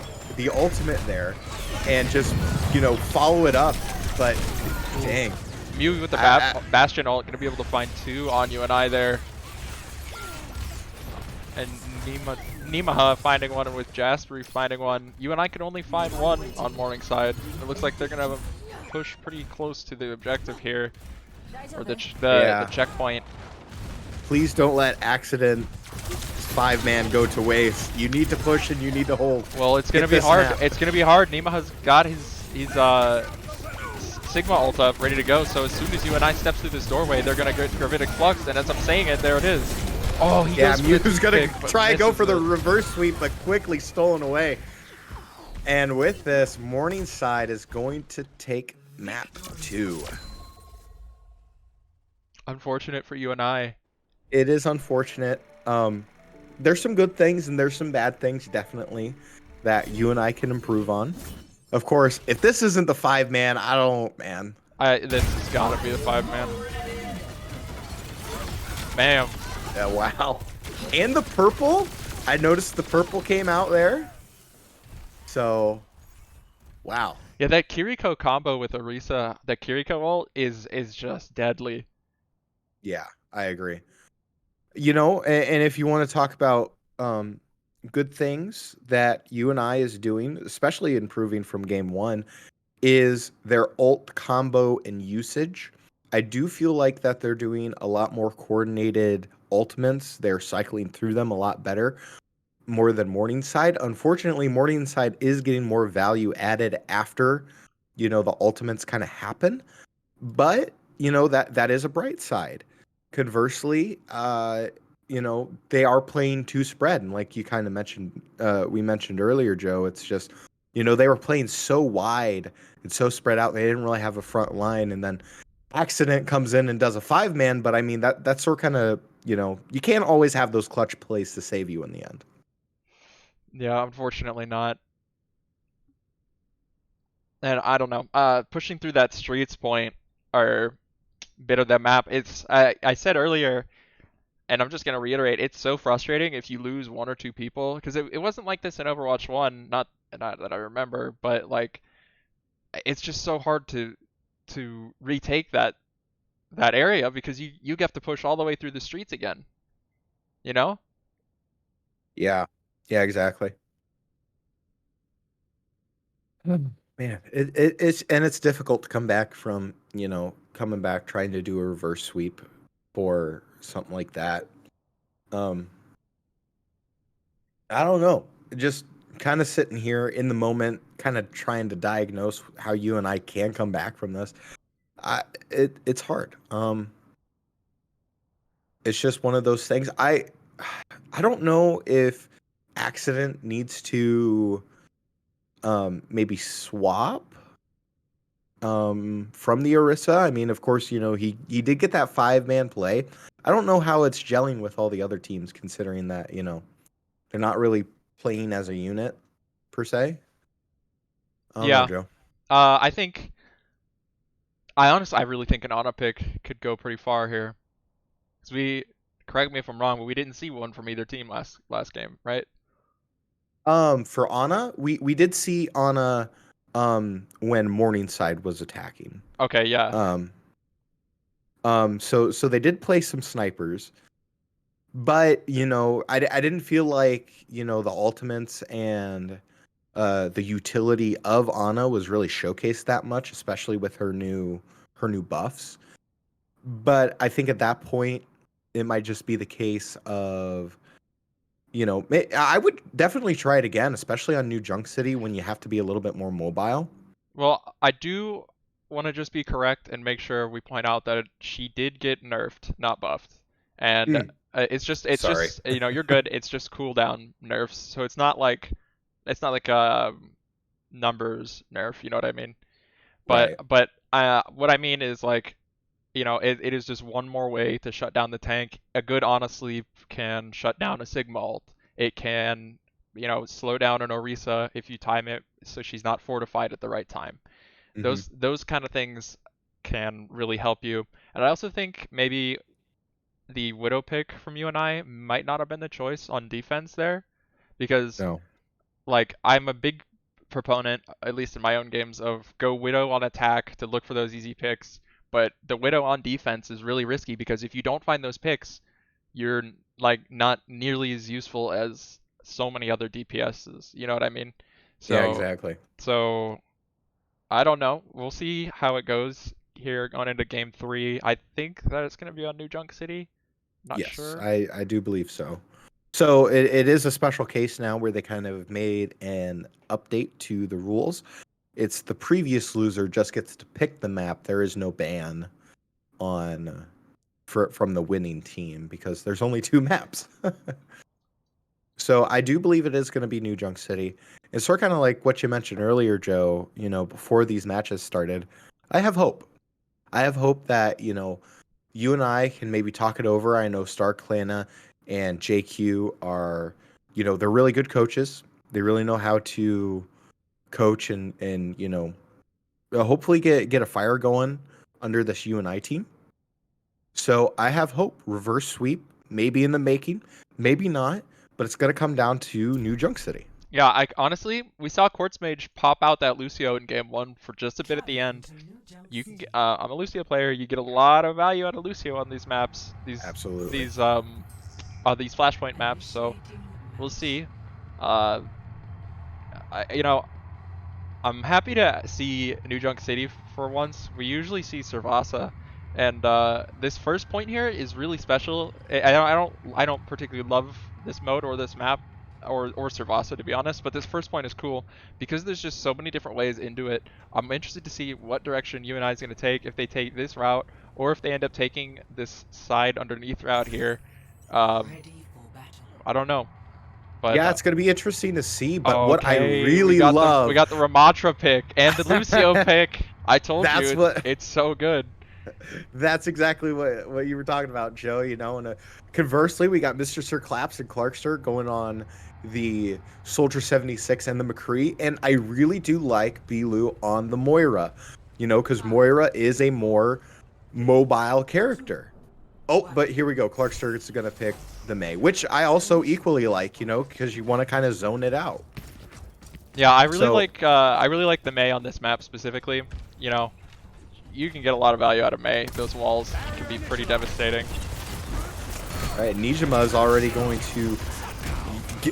ultimate there, and just, you know, follow it up. But dang. Mew with the Bastion ult, gonna be able to find 2 on UNI there. And Nimaha finding one, with Jasper finding one. UNI can only find 1 on Morningside. It looks like they're gonna push pretty close to the objective here, or the checkpoint. Please don't let Accident 5-man go to waste. You need to push and you need to hold. Well, it's gonna be hard. It's gonna be hard. Nimaha's got his Sigma ult up, ready to go. So as soon as UNI steps through this doorway, they're gonna get Gravitic Flux, and as I'm saying it, there it is. Oh, he goes Mew's gonna pick, try and go for the reverse sweep, but quickly stolen away. And with this, Morningside is going to take map 2. Unfortunate for UNI. It is unfortunate. There's some good things and there's some bad things, definitely, that UNI can improve on. Of course, if this isn't the 5-man, I don't, man. This has gotta be the 5-man. Bam. Yeah, wow. And the purple? I noticed the purple came out there. So, wow. Yeah, that Kiriko combo with Orisa, that Kiriko ult is just deadly. Yeah, I agree. You know, and if you want to talk about good things that UNI is doing, especially improving from game 1, is their ult combo and usage. I do feel like that they're doing a lot more coordinated ultimates. They're cycling through them a lot better, more than Morningside. Unfortunately, Morningside is getting more value added after, you know, the ultimates kind of happen. But, you know, that is a bright side. conversely, they are playing two spread, and like you kind of mentioned, we mentioned earlier, Joe. It's just, they were playing so wide and so spread out. They didn't really have a front line, and then accident comes in and does a 5-man. But I mean, that's sort of kind of, you can't always have those clutch plays to save you in the end. Yeah, unfortunately not. And I don't know. Pushing through that streets point or bit of that map, I said earlier, and I'm just gonna reiterate, it's so frustrating if you lose one or two people because it wasn't like this in Overwatch 1, not that I remember, but like it's just so hard to retake that area because you have to push all the way through the streets again, you know? Yeah, yeah, exactly. Man, it's difficult to come back from, coming back trying to do a reverse sweep for something like that. Um, I don't know. Just kind of sitting here in the moment, kind of trying to diagnose how you and I can come back from this. It's hard. It's just one of those things. I don't know if accident needs to maybe swap from the Orisa. I mean, of course, he did get that 5-man play. I don't know how it's gelling with all the other teams, considering that, they're not really playing as a unit per se. I don't know, Yeah. Joe. I think I really think an auto pick could go pretty far here. 'Cause correct me if I'm wrong, but we didn't see one from either team last game, right? For Ana, we did see Ana when Morningside was attacking. Okay, yeah. So they did play some snipers, but I didn't feel like the ultimates and the utility of Ana was really showcased that much, especially with her new buffs. But I think at that point, it might just be the case of, I would definitely try it again, especially on New Junk City when you have to be a little bit more mobile. Well, I do want to just be correct and make sure we point out that she did get nerfed, not buffed. And Mm, it's sorry. just you're good. It's just cooldown nerfs, so it's not like numbers nerf. You know what I mean? But Right. but what I mean is like it is just one more way to shut down the tank. A good Ana sleep can shut down a Sigma ult. It can slow down an Orisa if you time it so she's not fortified at the right time. Hmm. Those kind of things can really help you. And I also think maybe the Widow pick from UNI might not have been the choice on defense there because No. like I'm a big proponent, at least in my own games, of go Widow on attack to look for those easy picks. But the Widow on defense is really risky because if you don't find those picks, you're like not nearly as useful as so many other DPSs. You know what I mean? Yeah, So exactly. so I don't know. We'll see how it goes here going into game 3. I think that it's going to be on New Junk City. Not Yes, sure. I do believe so. So it is a special case now where they kind of made an update to the rules. It's the previous loser just gets to pick the map. There is no ban on from the winning team because there's only two maps. So I do believe it is going to be New Junk City. It's sort of kind of like what you mentioned earlier, Joe. Before these matches started, I have hope. I have hope that you and I can maybe talk it over. I know StarClana and JQ are, they're really good coaches. They really know how to coach and hopefully get a fire going under this UNI team. So I have hope. Reverse sweep, maybe in the making, maybe not, but it's going to come down to New Junk City. Yeah, I honestly, we saw Quartz Mage pop out that Lucio in game 1 for just a bit at the Traveling end. to New Junk You can get, City. I'm a Lucio player. You get a lot of value out of Lucio on these maps, Absolutely. these um, these flashpoint maps. So Initiating we'll map see. swap. Uh, I I'm happy to see New Junk City for once. We usually see Servasa, and this first point here is really special. I don't particularly love this mode or this map, or Servasa, to be honest. But this first point is cool because there's just so many different ways into it. I'm interested to see what direction UNI is going to take, if they take this route or if they end up taking this side underneath route here. Ready for battle. I don't know. But Yeah, it's going to be interesting to see. But what I okay, really love, we got the Ramatra pick and the Lucio pick. I told That's you, what- it's so good. that's exactly what you were talking about, Joe. You know, and conversely, we got Mr. Sir Claps and Clarkster going on the Soldier 76 and the McCree, and I really do like Bilu on the Moira. You know, because Moira is a more mobile character. Oh, but here we go. Clarkster is going to pick the Mei, which I also equally like. You know, because you want to kind of zone it out. Yeah, I really So- like the Mei on this map specifically. You know, you can get a lot of value out of Mei. Those walls can be pretty devastating. All right, Nijima is already going to.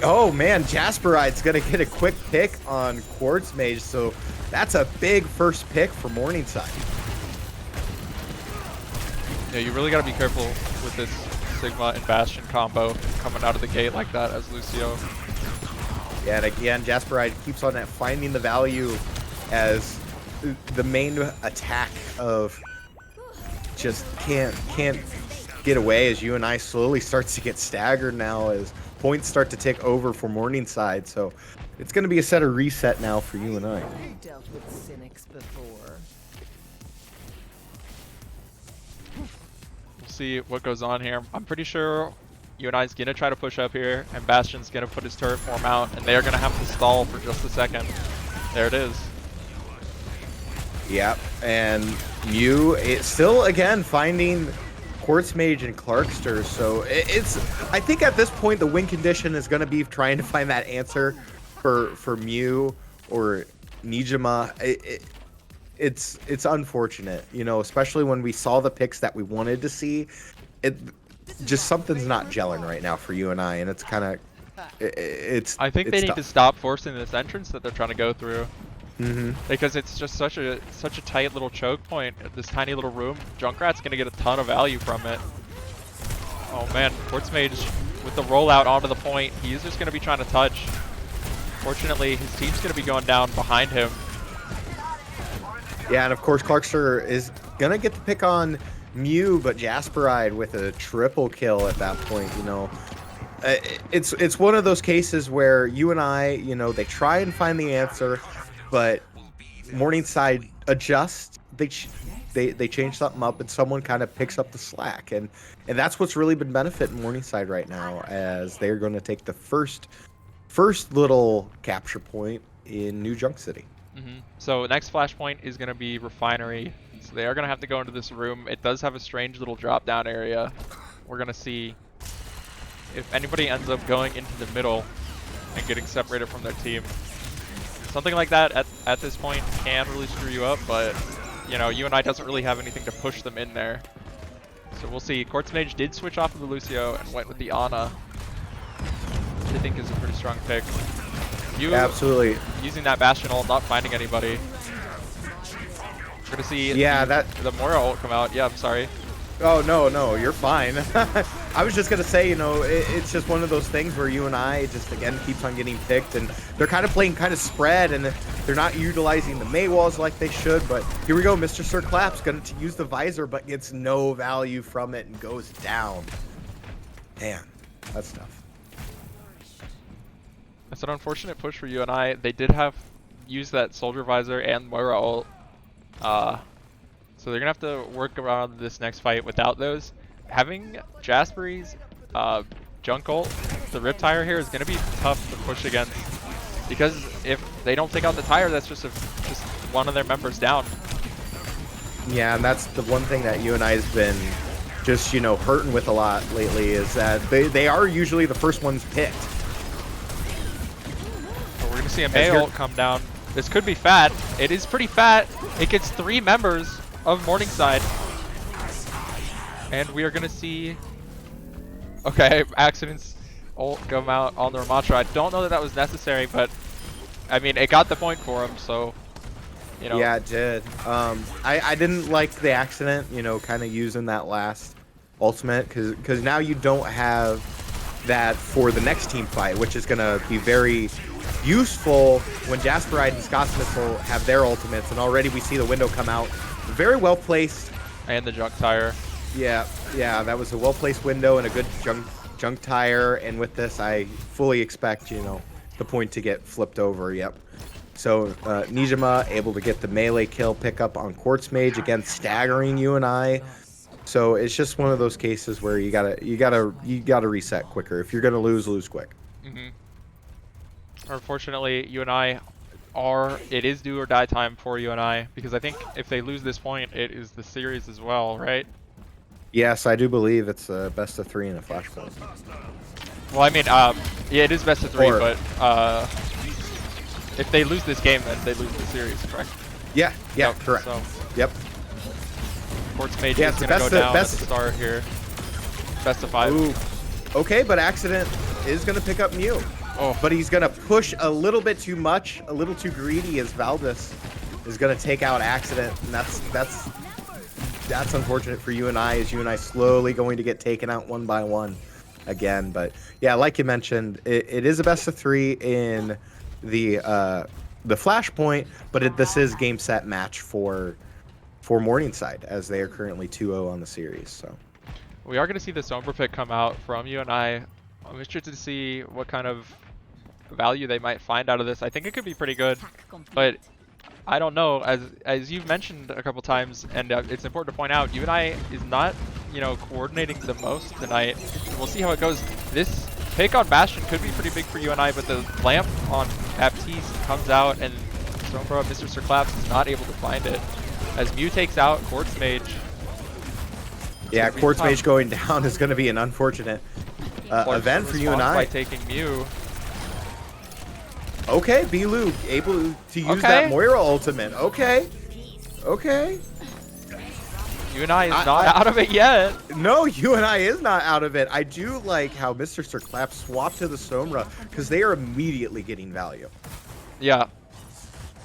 Oh man, Jasperide's gonna get a quick pick on Quartz Mage, so that's a big first pick for Morningside. Yeah, you really got to be careful with this Sigma and Bastion combo coming out of the gate like that as Lucio. Yeah, and again, Jasperide keeps on that finding the value as the main attack of just can't get away as UNI slowly starts to get staggered now as points start to tick over for Morningside. So it's going to be a set of reset now for UNI. Dealt with cynics before. We'll see what goes on here. I'm pretty sure UNI's going to try to push up here, and Bastion's going to put his turret form out, and they're going to have to stall for just a second. There it is. Yep, and Mew, it's still, again, finding Quartz Mage and Clarkster, so it's, I think at this point, the win condition is going to be trying to find that answer for Mew or Nijima. It's unfortunate, you know, especially when we saw the picks that we wanted to see. It just something's not gelling right now for UNI, and it's kind of I think they need to stop forcing this entrance that they're trying to go through. Mm-hmm. Because it's just such a tight little choke point, this tiny little room. Junkrat's gonna get a ton of value from it. Oh man, Quartz Mage with the rollout onto the point, he's just gonna be trying to touch. Fortunately, his team's gonna be going down behind him. Yeah, and of course Clarkster is gonna get to pick on Mew, but Jasperide with a triple kill at that point, you know. It's one of those cases where UNI, you know, they try and find the answer, but Morningside adjusts. They change something up, and someone kind of picks up the slack, and that's what's really been benefiting Morningside right now, as they're going to take the first little capture point in New Junk City. Mm-hmm. So next flashpoint is going to be Refinery. So they are going to have to go into this room. It does have a strange little drop down area. We're going to see if anybody ends up going into the middle and getting separated from their team. Something like that at this point can really screw you up, but you know, UNI doesn't really have anything to push them in there. So we'll see. Quartz Mage did switch off of the Lucio and went with the Ana, which I think is a pretty strong pick. Absolutely. Using that Bastion ult, not finding anybody. We're gonna see the Moira ult come out. Yeah, I'm sorry. Oh, no, you're fine. I was just going to say, you know, it's just one of those things where UNI just, again, keeps on getting picked, and they're kind of playing kind of spread, and they're not utilizing the Mei walls like they should, but here we go. Mr. Sir Clap's going to use the visor, but gets no value from it and goes down. Man, that's tough. That's an unfortunate push for UNI. They did have used that Soldier Visor and Moira ult. So they're going to have to work around this next fight without those. Having Jaspery's Junk ult, the Rip Tire here, is going to be tough to push against. Because if they don't take out the tire, that's just one of their members down. Yeah, and that's the one thing that UNI has been just, you know, hurting with a lot lately, is that they are usually the first ones picked. But we're going to see a Mei ult come down. This could be fat. It is pretty fat. It gets 3 members of Morningside. And we are going to see... Okay, accidents ult come out on the Ramatra. I don't know that that was necessary, but I mean, it got the point for him, so, you know. Yeah, it did. I didn't like the accident, you know, kind of using that last ultimate, because now you don't have that for the next team fight, which is going to be very useful when Jasperite and Scott's Missile have their ultimates. And already we see the window come out. Very well placed. And the junk tire. Yeah, that was a well-placed window and a good junk tire. And with this, I fully expect, the point to get flipped over. Yep. So Nijima able to get the melee kill pickup on Quartz Mage, again staggering UNI. So it's just one of those cases where you gotta reset quicker. If you're gonna lose quick. Unfortunately, UNI it is do or die time for UNI, because I think if they lose this point, it is the series as well, right? Yes, I do believe it's a best of 3 in a flashpoint. Well, I mean, yeah, it is best of 3, Or- but if they lose this game, then they lose the series, correct? Yeah, Yep, correct. So Yep. Quartz Mage Yeah, is it's the gonna go best of- down best- at the start here. Best of 5. Ooh. Okay, but Accident is gonna pick up Mew. Oh, But he's gonna push a little bit too much, a little too greedy, as Valdez is gonna take out Accident, and that's unfortunate for UNI, as UNI slowly going to get taken out one by one again. But yeah, like you mentioned, it is a best of 3 in the Flashpoint, but this is game set match for Morningside, as they are currently 2-0 on the series. So we are going to see the Sombra pick come out from UNI. I'm interested to see what kind of value they might find out of this. I think it could be pretty good, but I don't know. As you've mentioned a couple times, and it's important to point out, UNI is not, coordinating the most tonight. We'll see how it goes. This pick on Bastion could be pretty big for UNI, but the lamp on Baptiste comes out, and Sombra, Mr. Sir Claps, is not able to find it. As Mew takes out Quartz Mage. yeah, Quartz Mage going down is going to be an unfortunate event for UNI. By taking Mew. Okay, Bilu able to use Okay. that Moira ultimate. Okay. UNI is not out of it yet. No, UNI is not out of it. I do like how Mr. Sir Clap swapped to the Sombra, because they are immediately getting value. Yeah.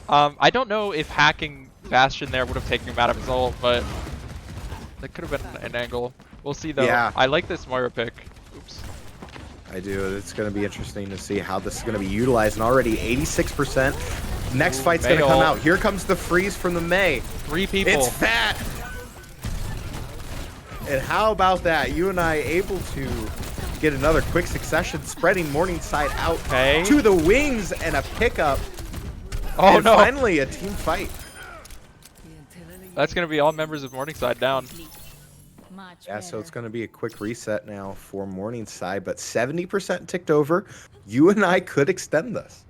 I don't know if hacking Bastion there would have taken him out of his ult, but that could have been an angle. We'll see though. Yeah. I like this Moira pick. Oops. I do. It's going to be interesting to see how this is going to be utilized. And already 86%. Next fight's going to come May out. ult. Here comes the freeze from the May. 3 people. It's Fat. And how about that? UNI able to get another quick succession, spreading Morningside out Okay. to the wings, and a pickup. Oh and no. finally a team fight. That's going to be all members of Morningside down. Yeah, so it's going to be a quick reset now for Morningside, but 70% ticked over. UNI could extend this.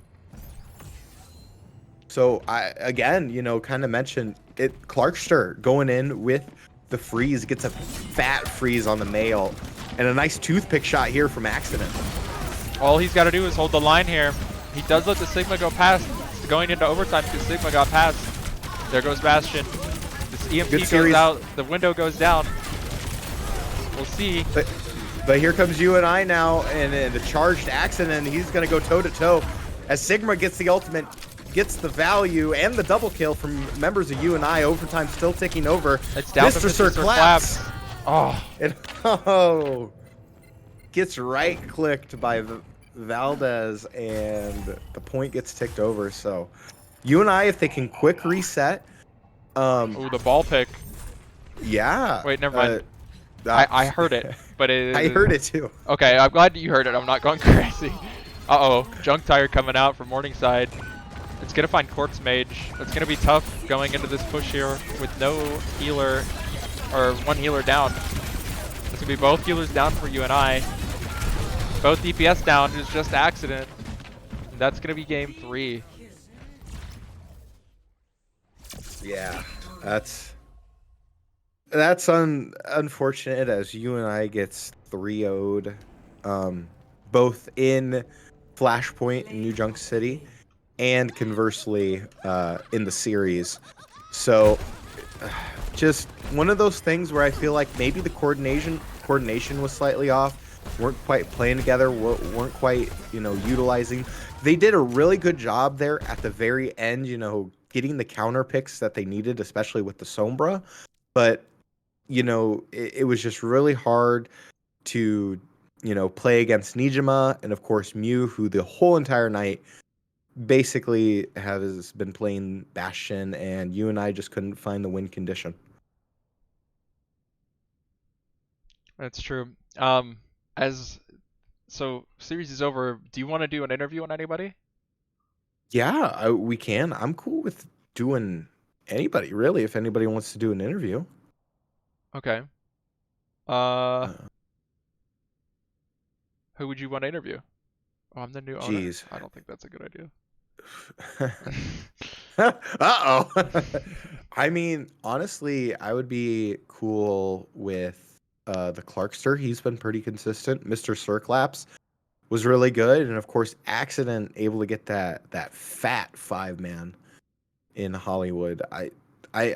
So again, kind of mentioned it. Clarkster going in with the freeze, gets a fat freeze on the male, and a nice toothpick shot here from Accident. All he's got to do is hold the line here. He does let the Sigma go past. It's going into overtime because Sigma got past. There goes Bastion. This EMP Good goes series. out. The window goes down. We'll see. But here comes UNI now, and the charged Accident. He's going to go toe-to-toe as Sigma gets the ultimate, gets the value and the double kill from members of UNI. Overtime still ticking over. It's down to Mr. Sir Sir Claps. Oh, And gets right-clicked by Valdez, and the point gets ticked over. So UNI, if they can quick reset, ooh, the ball pick. yeah. Wait, never mind. I heard it, but it. I heard it too. Okay, I'm glad you heard it. I'm not going crazy. Uh-oh, junk tire coming out from Morningside. It's gonna find Quartz Mage. It's gonna be tough going into this push here with no healer, or one healer down. It's gonna be both healers down for UNI. Both DPS down. It's just Accident. And that's gonna be game 3. Yeah, that's unfortunate, as UNI gets 3-0'd, both in Flashpoint in New Junk City, and conversely in the series. So just one of those things where I feel like maybe the coordination was slightly off. Weren't quite playing together. Weren't quite utilizing. They did a really good job there at the very end. Getting the counter picks that they needed, especially with the Sombra. But it was just really hard to play against Nijima and of course Mew, who the whole entire night basically has been playing Bastion, and UNI just couldn't find the win condition. That's true. As so series is over, do you want to do an interview on anybody? Yeah, we can. I'm cool with doing anybody, really, if anybody wants to do an interview. Okay. Uh, Who would you want to interview? Oh, I'm the new owner? Geez. I don't think that's a good idea. Uh-oh. I mean, honestly, I would be cool with the Clarkster. He's been pretty consistent. Mr. Circlaps was really good, and of course, Accident able to get that fat 5-man in Hollywood. I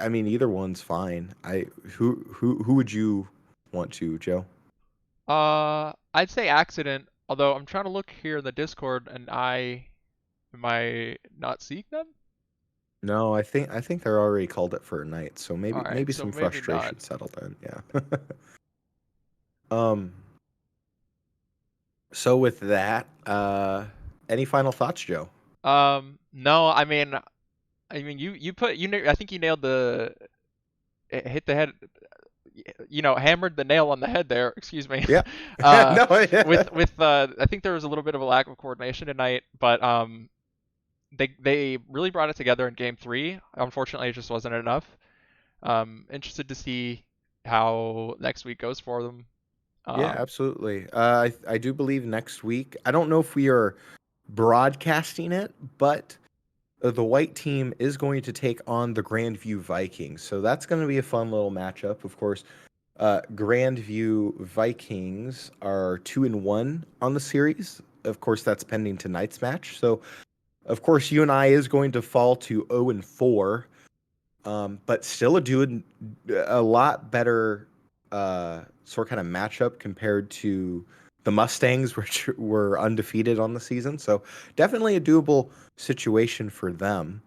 mean, either one's fine. Who would you want to, Joe? I'd say accident, although I'm trying to look here in the Discord and am I not seeing them? No, I think they're already called it for a night, so All right, maybe so some maybe frustration not. settled in. Yeah. um. So with that, any final thoughts, Joe? No, I mean I think you nailed hit the head, hammered the nail on the head there, excuse me. Yeah. Uh, No. Yeah. with I think there was a little bit of a lack of coordination tonight, but they really brought it together in game 3. Unfortunately, it just wasn't enough. Interested to see how next week goes for them. Yeah, absolutely. I do believe next week. I don't know if we are broadcasting it, but the white team is going to take on the Grandview Vikings. So that's going to be a fun little matchup. Of course, Grandview Vikings are 2-1 on the series. Of course, that's pending tonight's match. So, of course, UNI is going to fall to 0-4, but still a lot better sort of kind of matchup compared to the Mustangs, which were undefeated on the season. So definitely a doable situation for them.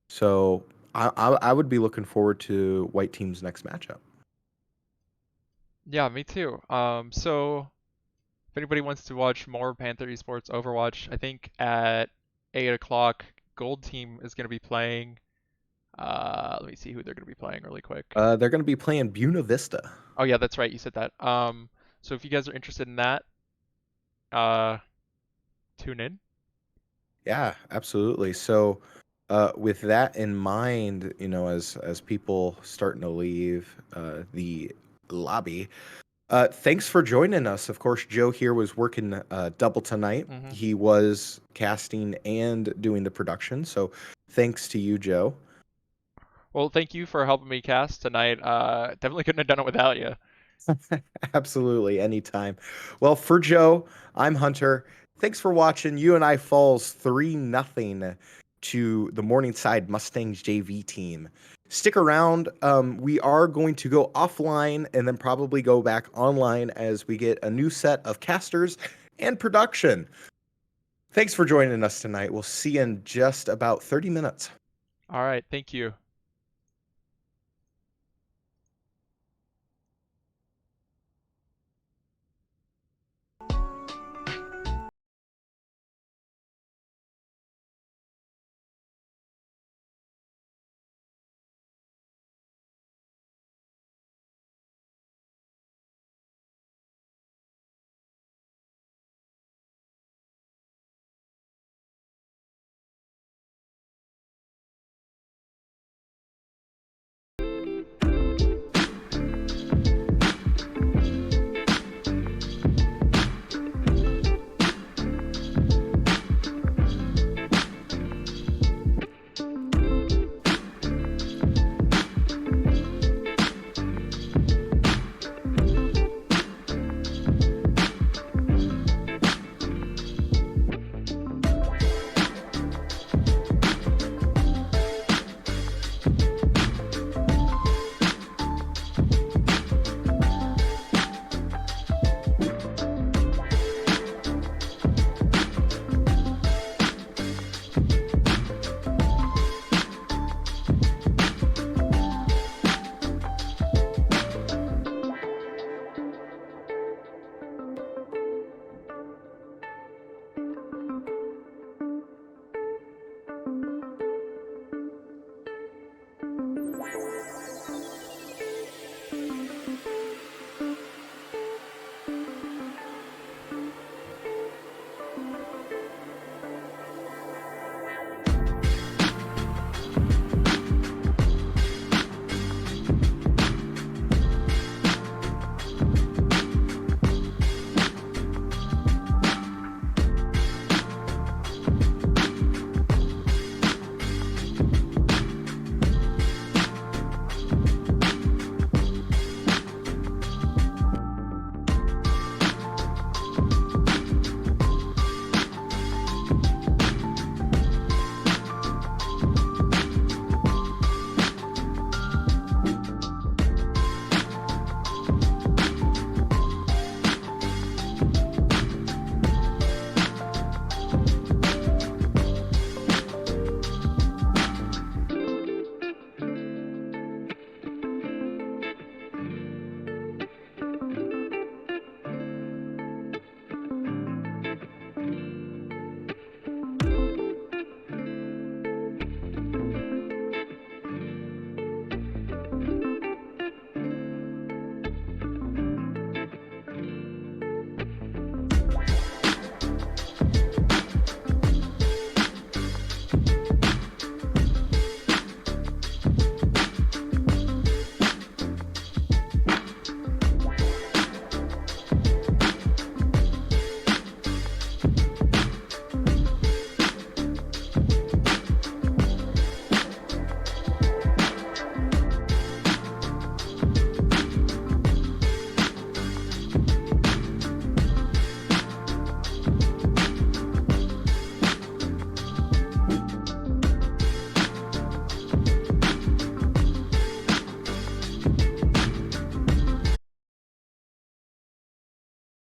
So I would be looking forward to White Team's next matchup. Yeah, me too. So if anybody wants to watch more Panther Esports Overwatch, I think at 8 o'clock, Gold Team is going to be playing. Let me see who they're going to be playing really quick. They're going to be playing Buena Vista. Oh yeah, that's right. You said that. So if you guys are interested in that, tune in. Yeah, absolutely. So, with that in mind, as people starting to leave the lobby, thanks for joining us. Of course, Joe here was working double tonight. Mhm. He was casting and doing the production. So, thanks to you, Joe. Well, thank you for helping me cast tonight. Definitely couldn't have done it without you. Absolutely, anytime. Well, for Joe, I'm Hunter. Thanks for watching. UNI falls 3-0 to the Morningside Mustangs JV team. Stick around. We are going to go offline and then probably go back online as we get a new set of casters and production. Thanks for joining us tonight. We'll see you in just about 30 minutes. All right, thank you.